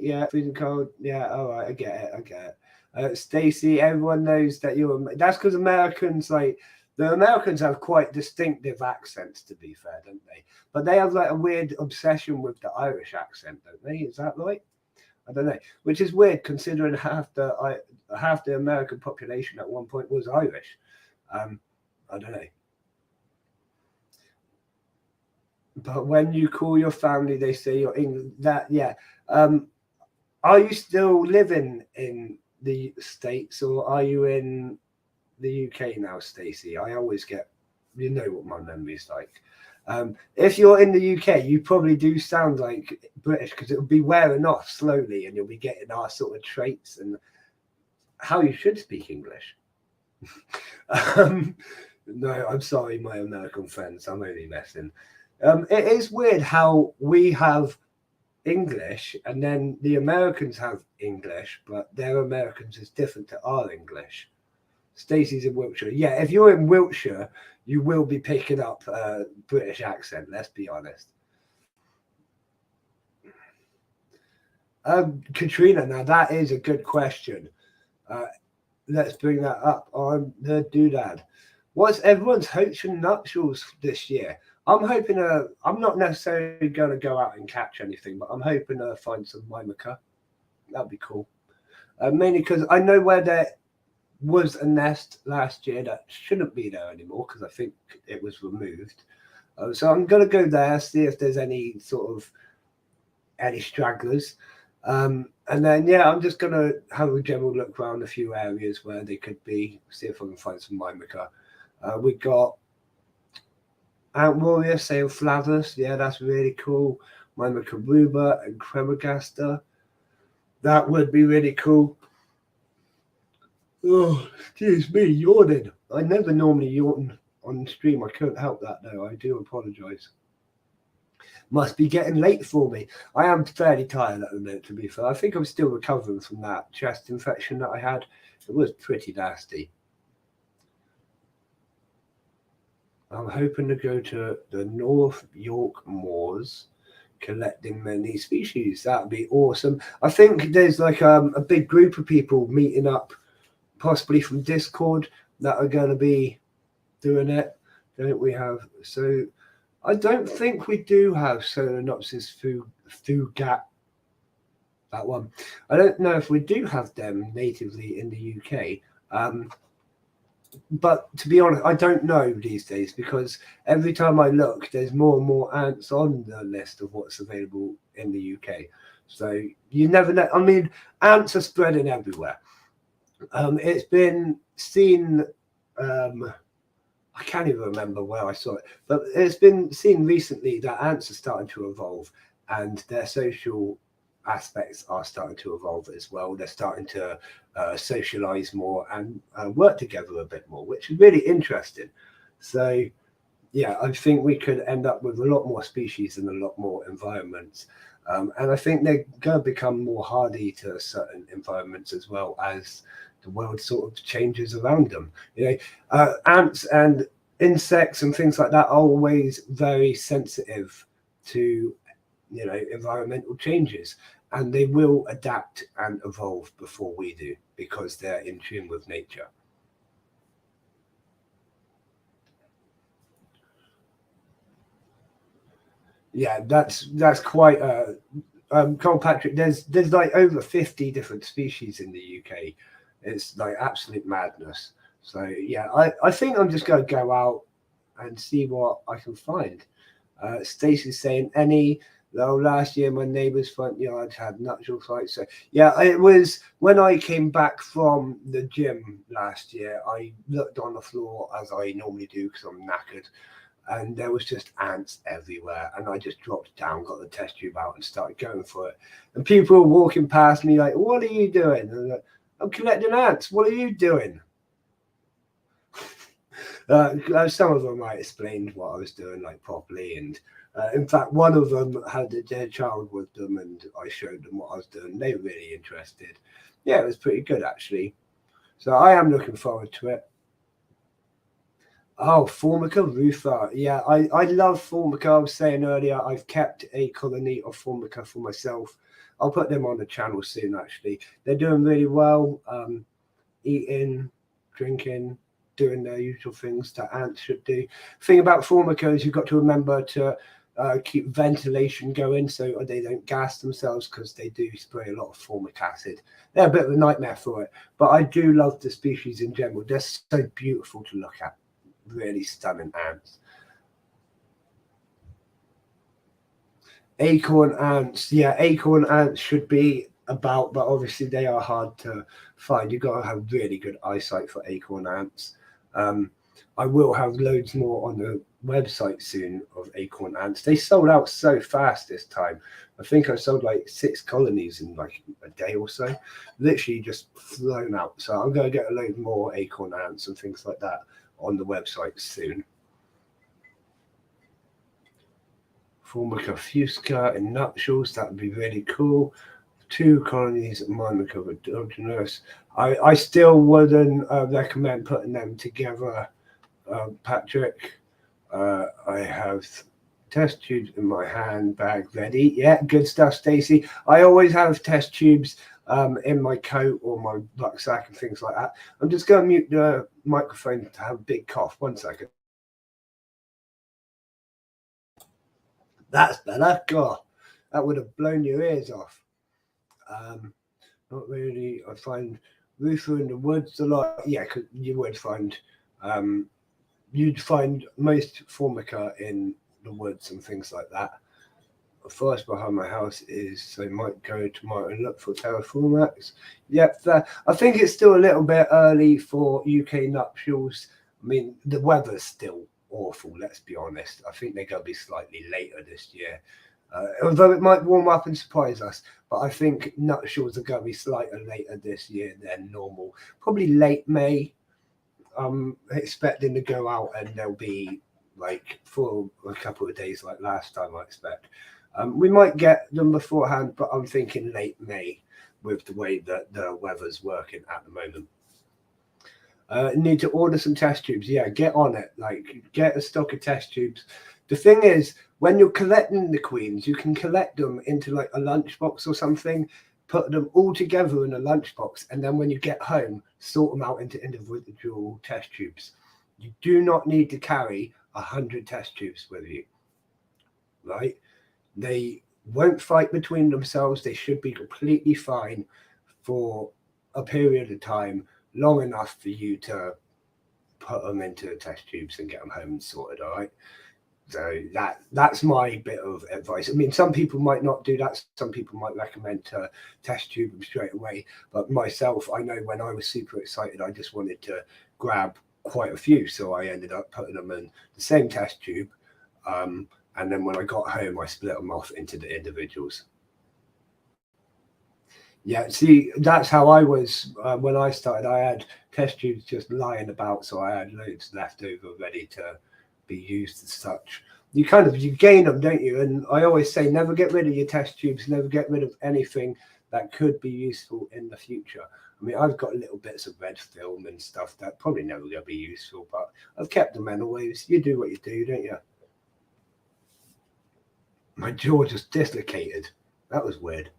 yeah, freezing cold. Yeah, all right, I get it. Stacey, everyone knows that you're. That's because Americans, like, the Americans have quite distinctive accents, to be fair, don't they? But they have like a weird obsession with the Irish accent, don't they? Is that right? I don't know. Which is weird considering half the American population at one point was Irish. I don't know. But when you call your family, they say you're English. That, yeah. Are you still living in the States or are you in the UK now, Stacey? I always get, you know what my memory's like. If you're in the UK, you probably do sound like British because it'll be wearing off slowly and you'll be getting our sort of traits and how you should speak English. No, I'm sorry, my American friends. I'm only messing. It is weird how we have English and then the Americans have English, but their Americans is different to our English. Stacey's in Wiltshire. Yeah, if you're in Wiltshire, you will be picking up a British accent, let's be honest. Katrina, now that is a good question. Let's bring that up on the doodad. What's everyone's hopes and nuptials this year? I'm hoping I'm not necessarily going to go out and catch anything, but I'm hoping to find some Myrmica. That'd be cool. Mainly because I know where there was a nest last year that shouldn't be there anymore because I think it was removed. So I'm going to go there, see if there's any stragglers. And then, yeah, I'm just going to have a general look around a few areas where they could be, see if I can find some Myrmica. We got Ant Warrior saying Flavus. Yeah, that's really cool. Myrmica Ruba and Cremagaster. That would be really cool. Oh, excuse me, yawning. I never normally yawn on stream. I couldn't help that, though. I do apologise. Must be getting late for me. I am fairly tired at the minute, to be fair. I think I'm still recovering from that chest infection that I had. It was pretty nasty. I'm hoping to go to the North York Moors, collecting many species. That would be awesome. I think there's like a big group of people meeting up, possibly from Discord, that are going to be doing it. Don't we have? So I don't think we do have Solenopsis fugat. That one. I don't know if we do have them natively in the UK. But to be honest, I don't know these days because every time I look, there's more and more ants on the list of what's available in the UK. So you never know. I mean, ants are spreading everywhere. It's been seen. I can't even remember where I saw it, but it's been seen recently that ants are starting to evolve, and their social aspects are starting to evolve as well. They're starting to socialize more and work together a bit more, which is really interesting. So, yeah, I think we could end up with a lot more species and a lot more environments. And I think they're going to become more hardy to certain environments as well as the world sort of changes around them. Ants and insects and things like that are always very sensitive to environmental changes, and they will adapt and evolve before we do because they're in tune with nature. Yeah, that's quite Carl Patrick, there's like over 50 different species in the UK. It's like absolute madness. So yeah, I think I'm just going to go out and see what I can find. Stacey's saying last year my neighbour's front yard had natural sites. So yeah, it was when I came back from the gym last year. I looked on the floor as I normally do because I'm knackered, and there was just ants everywhere. And I just dropped down, got the test tube out, and started going for it. And people were walking past me like, "What are you doing?" And I'm like, "I'm collecting ants. What are you doing?" Some of them I explained what I was doing like properly, and in fact, one of them had their child with them, and I showed them what I was doing. They were really interested. Yeah, it was pretty good actually. So I am looking forward to it. Oh, Formica rufa. Yeah, I love Formica. I was saying earlier, I've kept a colony of Formica for myself. I'll put them on the channel soon, actually. They're doing really well, eating, drinking, doing their usual things that ants should do. Thing about Formica is you've got to remember to keep ventilation going so they don't gas themselves, because they do spray a lot of formic acid. They're a bit of a nightmare for it, but I do love the species in general. They're so beautiful to look at. Really stunning ants. Acorn ants, yeah, acorn ants should be about, but obviously they are hard to find. You've got to have really good eyesight for acorn ants. I will have loads more on the website soon of acorn ants. They sold out so fast this time. I think I sold like 6 colonies in like a day or so, literally just flown out. So I'm going to get a load more acorn ants and things like that on the website soon. Formica fusca in nuptials, that would be really cool. 2 colonies of Myrmica rhododendronus. I still wouldn't recommend putting them together, Patrick. I have test tubes in my handbag ready. Yeah, good stuff, Stacey. I always have test tubes in my coat or my rucksack and things like that. I'm just going to mute the microphone to have a big cough. 1 second. That's better. God, that would have blown your ears off. Not really. I find rufa in the woods a lot. Yeah, because you would find you'd find most formica in the woods and things like that. The forest behind my house is, so I might go tomorrow and look for Terraformax. Yep, I think it's still a little bit early for UK nuptials. I mean, the weather's still awful, let's be honest. I think they're going to be slightly later this year. Although it might warm up and surprise us, but I think nuptials are going to be slightly later this year than normal. Probably late May. I'm expecting to go out and they'll be like for a couple of days like last time, I expect. We might get them beforehand, but I'm thinking late May with the way that the weather's working at the moment. Need to order some test tubes. Yeah, get on it. Like, get a stock of test tubes. The thing is, when you're collecting the queens, you can collect them into like a lunchbox or something, put them all together in a lunchbox, and then when you get home, sort them out into individual test tubes. You do not need to carry 100 test tubes with you. right? They won't fight between themselves. They should be completely fine for a period of time long enough for you to put them into test tubes and get them home and sorted, all right? So that's my bit of advice. I mean, some people might not do that. Some people might recommend to test tube them straight away. But myself, I know when I was super excited, I just wanted to grab quite a few. So I ended up putting them in the same test tube. And then when I got home, I split them off into the individuals. Yeah, see, that's how I was when I started. I had test tubes just lying about, so I had loads left over ready to be used as such. You gain them, don't you? And I always say, never get rid of your test tubes, never get rid of anything that could be useful in the future. I mean, I've got little bits of red film and stuff that probably never going to be useful, but I've kept them anyways. You do what you do, don't you? My jaw just dislocated. That was weird.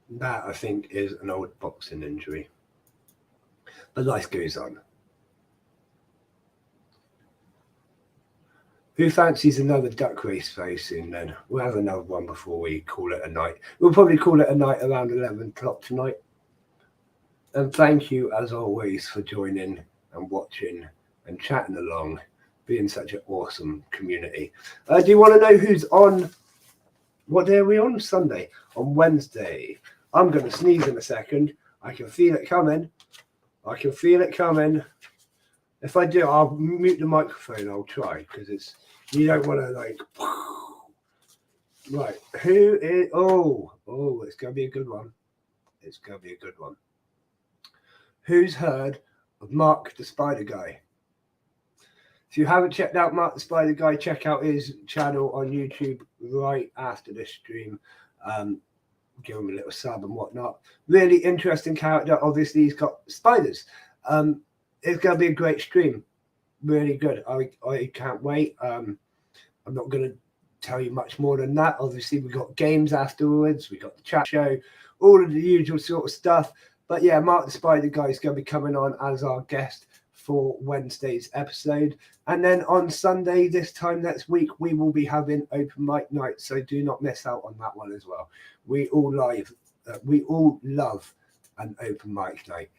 That, I think, is an old boxing injury. But life goes on. Who fancies another duck race very soon then? We'll have another one before we call it a night. We'll probably call it a night around 11 o'clock tonight. And thank you, as always, for joining and watching and chatting along, being such an awesome community. Do you want to know who's on? What day are we on? Sunday. On Wednesday. I'm going to sneeze in a second. I can feel it coming. I can feel it coming. If I do, I'll mute the microphone. I'll try because you don't want to like. Right. Who is? Oh, it's going to be a good one. It's going to be a good one. Who's heard of Mark the Spider Guy? If you haven't checked out Mark the Spider Guy, check out his channel on YouTube right after this stream. Give him a little sub and whatnot. Really interesting character. Obviously, he's got spiders. It's going to be a great stream. Really good. I can't wait. I'm not going to tell you much more than that. Obviously, we got games afterwards. We got the chat show, all of the usual sort of stuff. But yeah, Mark the Spider Guy is going to be coming on as our guest for Wednesday's episode. And then on Sunday, this time next week, we will be having open mic night. So do not miss out on that one as well. We all love an open mic night.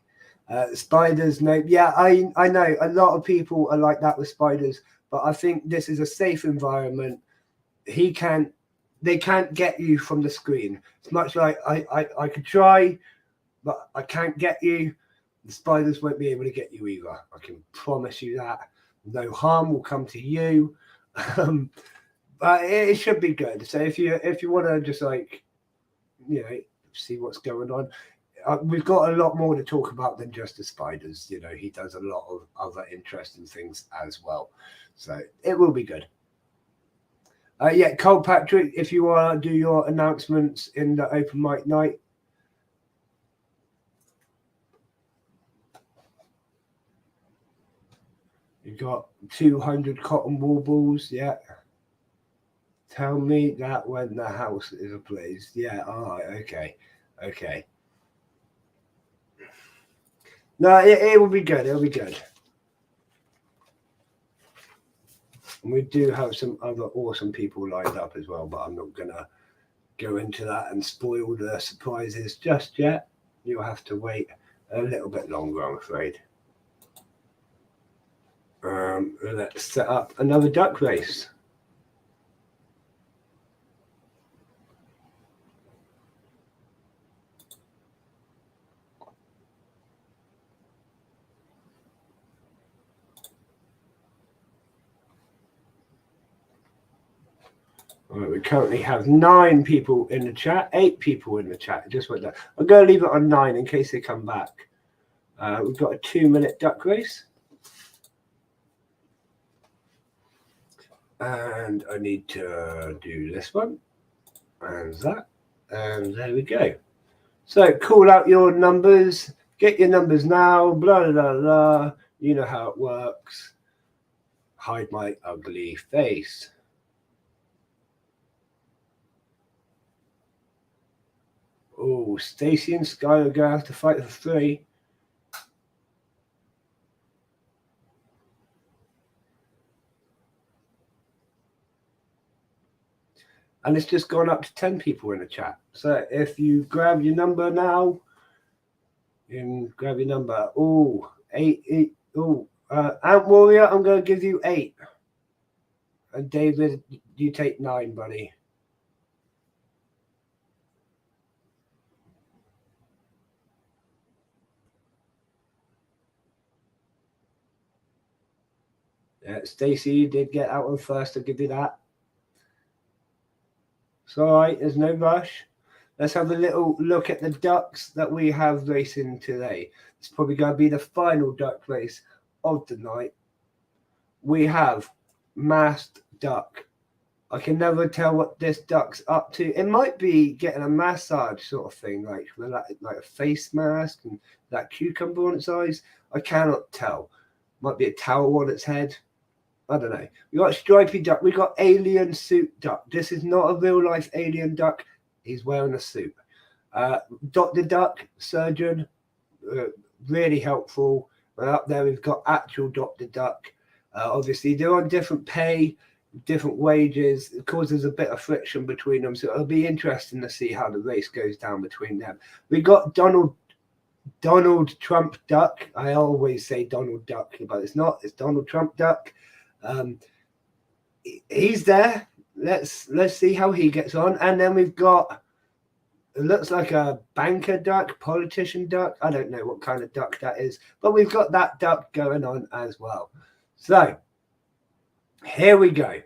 Spiders, no. Yeah, I know a lot of people are like that with spiders, but I think this is a safe environment. They can't get you from the screen. It's much like I could try, but I can't get you. The spiders won't be able to get you either. I can promise you that. No harm will come to you. But it should be good. So if you want to just like, see what's going on, we've got a lot more to talk about than just the spiders. He does a lot of other interesting things as well. So it will be good. Cole Patrick, if you want to do your announcements in the open mic night. You got 200 cotton wool balls, yeah. Tell me that when the house is ablaze. Yeah, all right, okay. No, it will be good. It'll be good. And we do have some other awesome people lined up as well, but I'm not going to go into that and spoil the surprises just yet. You'll have to wait a little bit longer, I'm afraid. Let's set up another duck race. All right, we currently have 9 people in the chat, 8 people in the chat. It just went down. I'm going to leave it on 9 in case they come back. We've got a 2-minute duck race. And I need to do this one and that. And there we go. So call out your numbers. Get your numbers now. Blah, blah, blah, blah. You know how it works. Hide my ugly face. Oh, Stacy and Sky are going to have to fight for 3. And it's just gone up to 10 people in the chat. So if you grab your number now, you can grab your number. Oh, 8. Oh, Ant Warrior, I'm going to give you 8. And David, you take 9, buddy. Yeah, Stacey, you did get that one first. I'll give you that. It's all right. There's no rush. Let's have a little look at the ducks that we have racing today. It's probably going to be the final duck race of the night. We have Masked Duck. I can never tell what this duck's up to. It might be getting a massage sort of thing, like a face mask and that cucumber on its eyes. I cannot tell. Might be a towel on its head. I don't know. We got Stripy Duck. We got Alien Suit Duck. This is not a real life alien duck. He's wearing a suit. Dr. Duck, surgeon, really helpful. And up there we've got actual Dr. Duck. Obviously, they're on different pay, different wages. It causes a bit of friction between them. So it'll be interesting to see how the race goes down between them. We got Donald Trump Duck. I always say Donald Duck, but it's not. It's Donald Trump Duck. He's there. Let's see how he gets on. And then we've got, it looks like a banker duck, politician duck. I don't know what kind of duck that is, but we've got that duck going on as well. So here we go.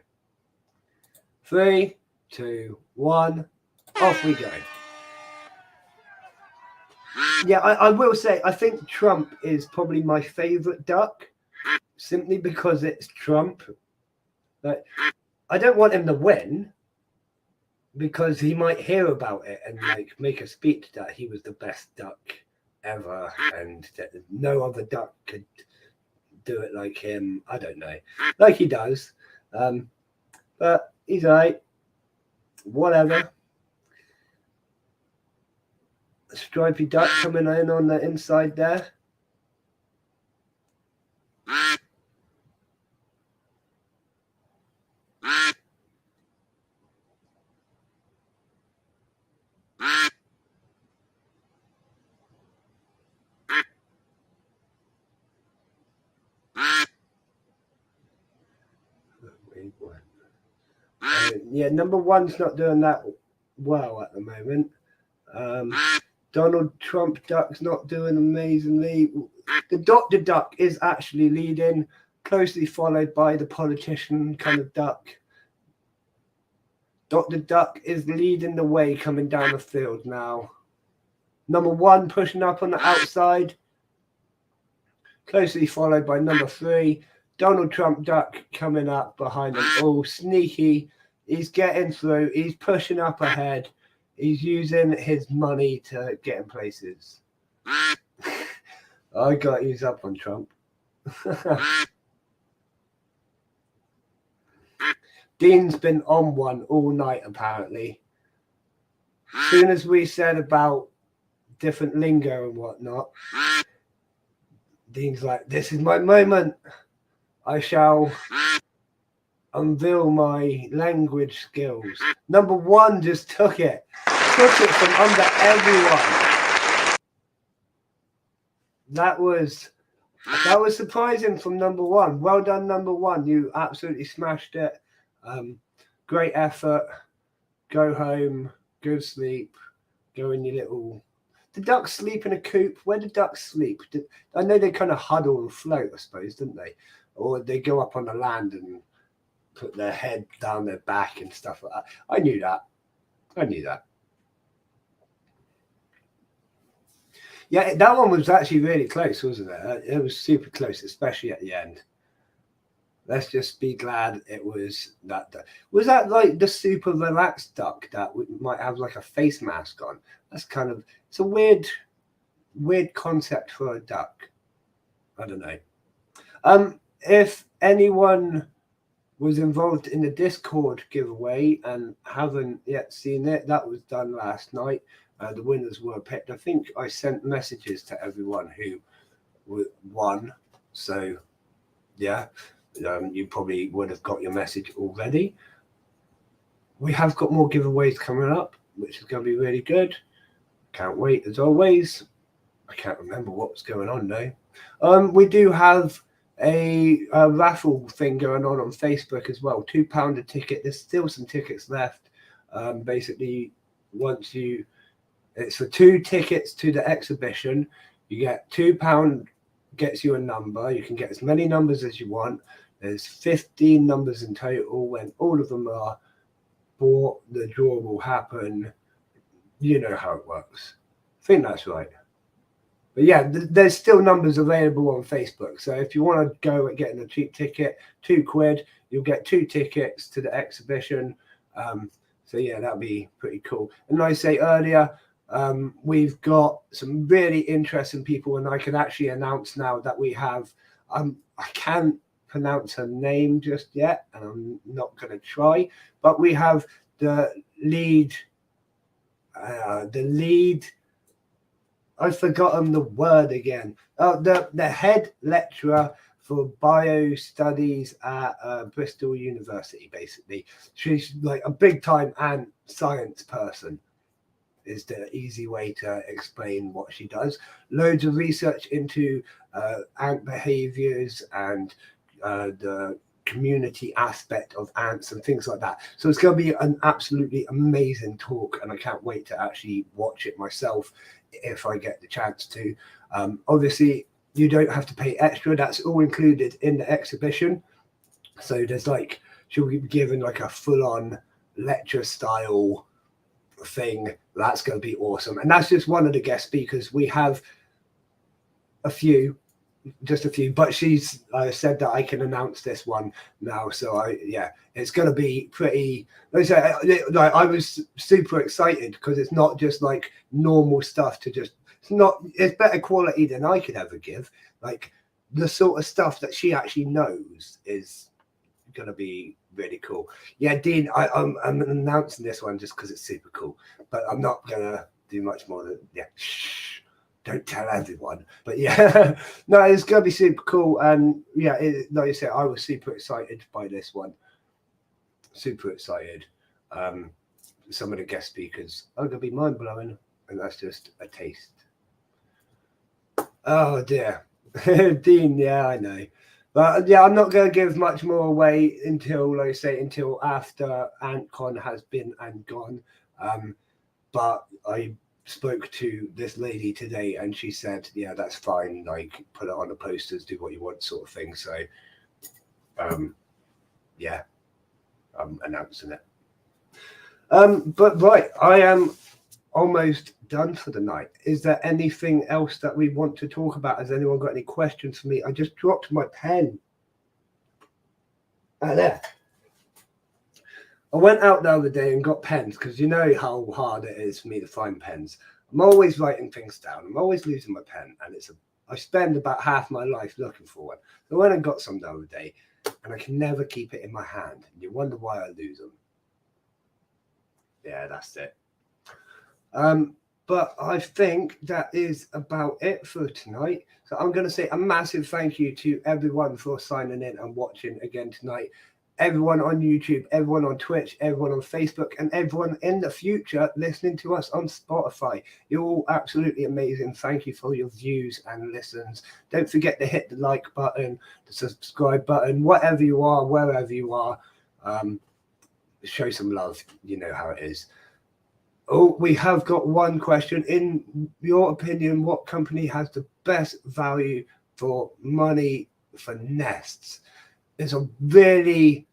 3, 2, 1, off we go. Yeah, I will say, I think Trump is probably my favorite duck, simply because it's Trump. But I don't want him to win, because he might hear about it and like make a speech that he was the best duck ever and that no other duck could do it like him. I don't know, like he does. But he's all right. Whatever. Stripy Duck coming in on the inside there. Yeah, number 1's not doing that well at the moment. Donald Trump Duck's not doing amazingly. The Dr. Duck is actually leading, closely followed by the politician kind of duck. Dr. Duck is leading the way coming down the field now. Number 1 pushing up on the outside, closely followed by number 3. Donald Trump Duck coming up behind them. Oh, sneaky. He's getting through. He's pushing up ahead. He's using his money to get in places. I got he's up on Trump. Dean's been on one all night, apparently. As soon as we said about different lingo and whatnot, Dean's like, this is my moment. I shall unveil my language skills. Number 1 just took it from under everyone. That was surprising from number 1. Well done, number 1. You absolutely smashed it. Great effort. Go home, go sleep, go in your little. The ducks sleep in a coop. Where do ducks sleep? I know they kind of huddle and float, I suppose, don't they? Or they go up on the land and put their head down their back and stuff like that. I knew that. Yeah, that one was actually really close, wasn't it? It was super close, especially at the end. Let's just be glad it was that. Was that like the super relaxed duck that might have like a face mask on? That's kind of, it's a weird concept for a duck. I don't know. If anyone was involved in the Discord giveaway and haven't yet seen it, that was done last night. The winners were picked. I think I sent messages to everyone who won. So, yeah, you probably would have got your message already. we have got more giveaways coming up, which is going to be really good. Can't wait as always. I can't remember what was going on now. We do have a raffle thing going on Facebook as well. £2 a ticket. There's still some tickets left. Basically, it's for 2 tickets to the exhibition. You get £2 gets you a number. You can get as many numbers as you want. There's 15 numbers in total. When all of them are bought, the draw will happen. You know how it works. I think that's right. But yeah, there's still numbers available on Facebook. So if you want to go at getting a cheap ticket, £2, you'll get 2 tickets to the exhibition. So yeah, that'll be pretty cool. And like I say earlier, we've got some really interesting people, and I can actually announce now that we have, I can't pronounce her name just yet, and I'm not going to try, but we have the lead, I've forgotten the word again. The head lecturer for bio studies at Bristol University, basically. She's like a big time ant science person, is the easy way to explain what she does. Loads of research into ant behaviors and the community aspect of ants and things like that. So it's going to be an absolutely amazing talk, and I can't wait to actually watch it myself if I get the chance to. Obviously, you don't have to pay extra. That's all included in the exhibition. So there's like, she'll be given like a full-on lecture style thing. That's going to be awesome. And that's just one of the guest speakers. We have just a few, but she's said that I can announce this one now. So it's going to be pretty, like I say, I was super excited because it's not just like normal stuff it's better quality than I could ever give. Like the sort of stuff that she actually knows is going to be really cool. Yeah, Dean, I'm announcing this one just because it's super cool, but I'm not going to do much more than, shh. Don't tell everyone, but yeah, no, it's gonna be super cool. And yeah, like I said, I was super excited by this one. Super excited. Some of the guest speakers are gonna be mind blowing, and that's just a taste. Oh dear, Dean. Yeah, I know, but yeah, I'm not gonna give much more away until, like I say, until after AntCon has been and gone. But I spoke to this lady today, and she said, yeah, that's fine, like put it on the posters, do what you want, sort of thing. So yeah, I'm announcing it. But right, I am almost done for the night. Is there anything else that we want to talk about? Has anyone got any questions for me? I just dropped my pen there. I went out the other day and got pens, because you know how hard it is for me to find pens. I'm always writing things down. I'm always losing my pen, and I spend about half my life looking for one. So I went and got some the other day, and I can never keep it in my hand. And you wonder why I lose them. Yeah, that's it. But I think that is about it for tonight. So I'm going to say a massive thank you to everyone for signing in and watching again tonight. Everyone on YouTube, everyone on Twitch, everyone on Facebook, and everyone in the future listening to us on Spotify. You're all absolutely amazing. Thank you for your views and listens. Don't forget to hit the like button, the subscribe button, whatever you are, wherever you are. Show some love. You know how it is. Oh, we have got one question. In your opinion, what company has the best value for money for nests? It's a really,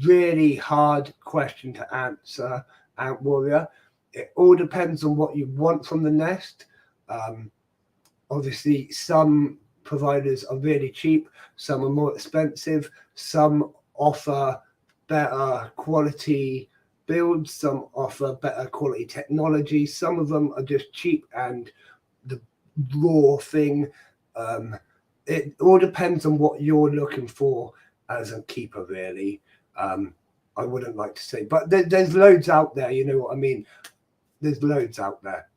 really hard question to answer, Ant Warrior. It all depends on what you want from the nest. Obviously, some providers are really cheap, some are more expensive, some offer better quality builds, some offer better quality technology, some of them are just cheap and the raw thing. It all depends on what you're looking for as a keeper, really. I wouldn't like to say, but there's loads out there, you know what I mean? There's loads out there.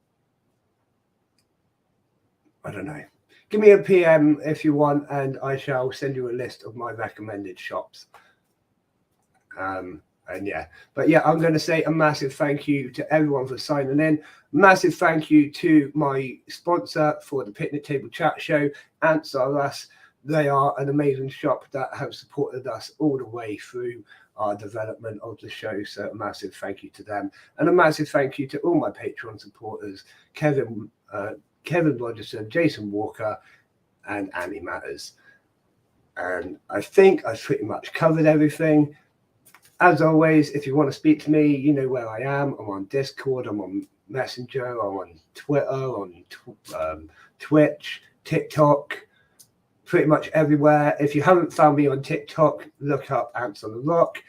I don't know. Give me a PM if you want, and I shall send you a list of my recommended shops. And yeah, but yeah, I'm going to say a massive thank you to everyone for signing in. Massive thank you to my sponsor for the Picnic Table Chat Show, Ants R Us. They are an amazing shop that have supported us all the way through our development of the show. So a massive thank you to them, and a massive thank you to all my Patreon supporters: Kevin Rogerson, Jason Walker, and Annie Matters. And I think I've pretty much covered everything. As always, if you want to speak to me, you know where I am. I'm on Discord, I'm on Messenger, I'm on Twitter, on Twitch, TikTok, pretty much everywhere. If you haven't found me on TikTok, look up Ants on the Rock.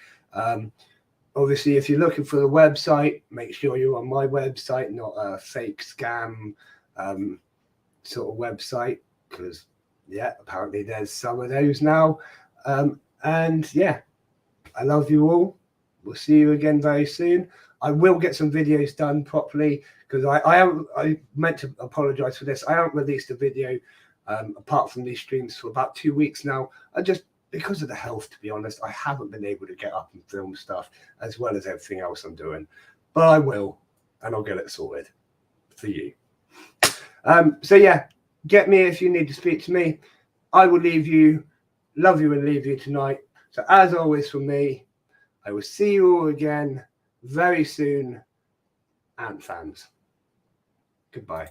Obviously, if you're looking for the website, make sure you're on my website, not a fake scam sort of website, because, yeah, apparently there's some of those now. And, yeah, I love you all. We'll see you again very soon. I will get some videos done properly, because I meant to apologize for this. I haven't released a video apart from these streams for about 2 weeks now. Because of the health, to be honest, I haven't been able to get up and film stuff as well as everything else I'm doing. But I will, and I'll get it sorted for you. So yeah, get me if you need to speak to me. I will leave you, love you and leave you tonight. So as always from me, I will see you all again very soon, Ant fans. Goodbye.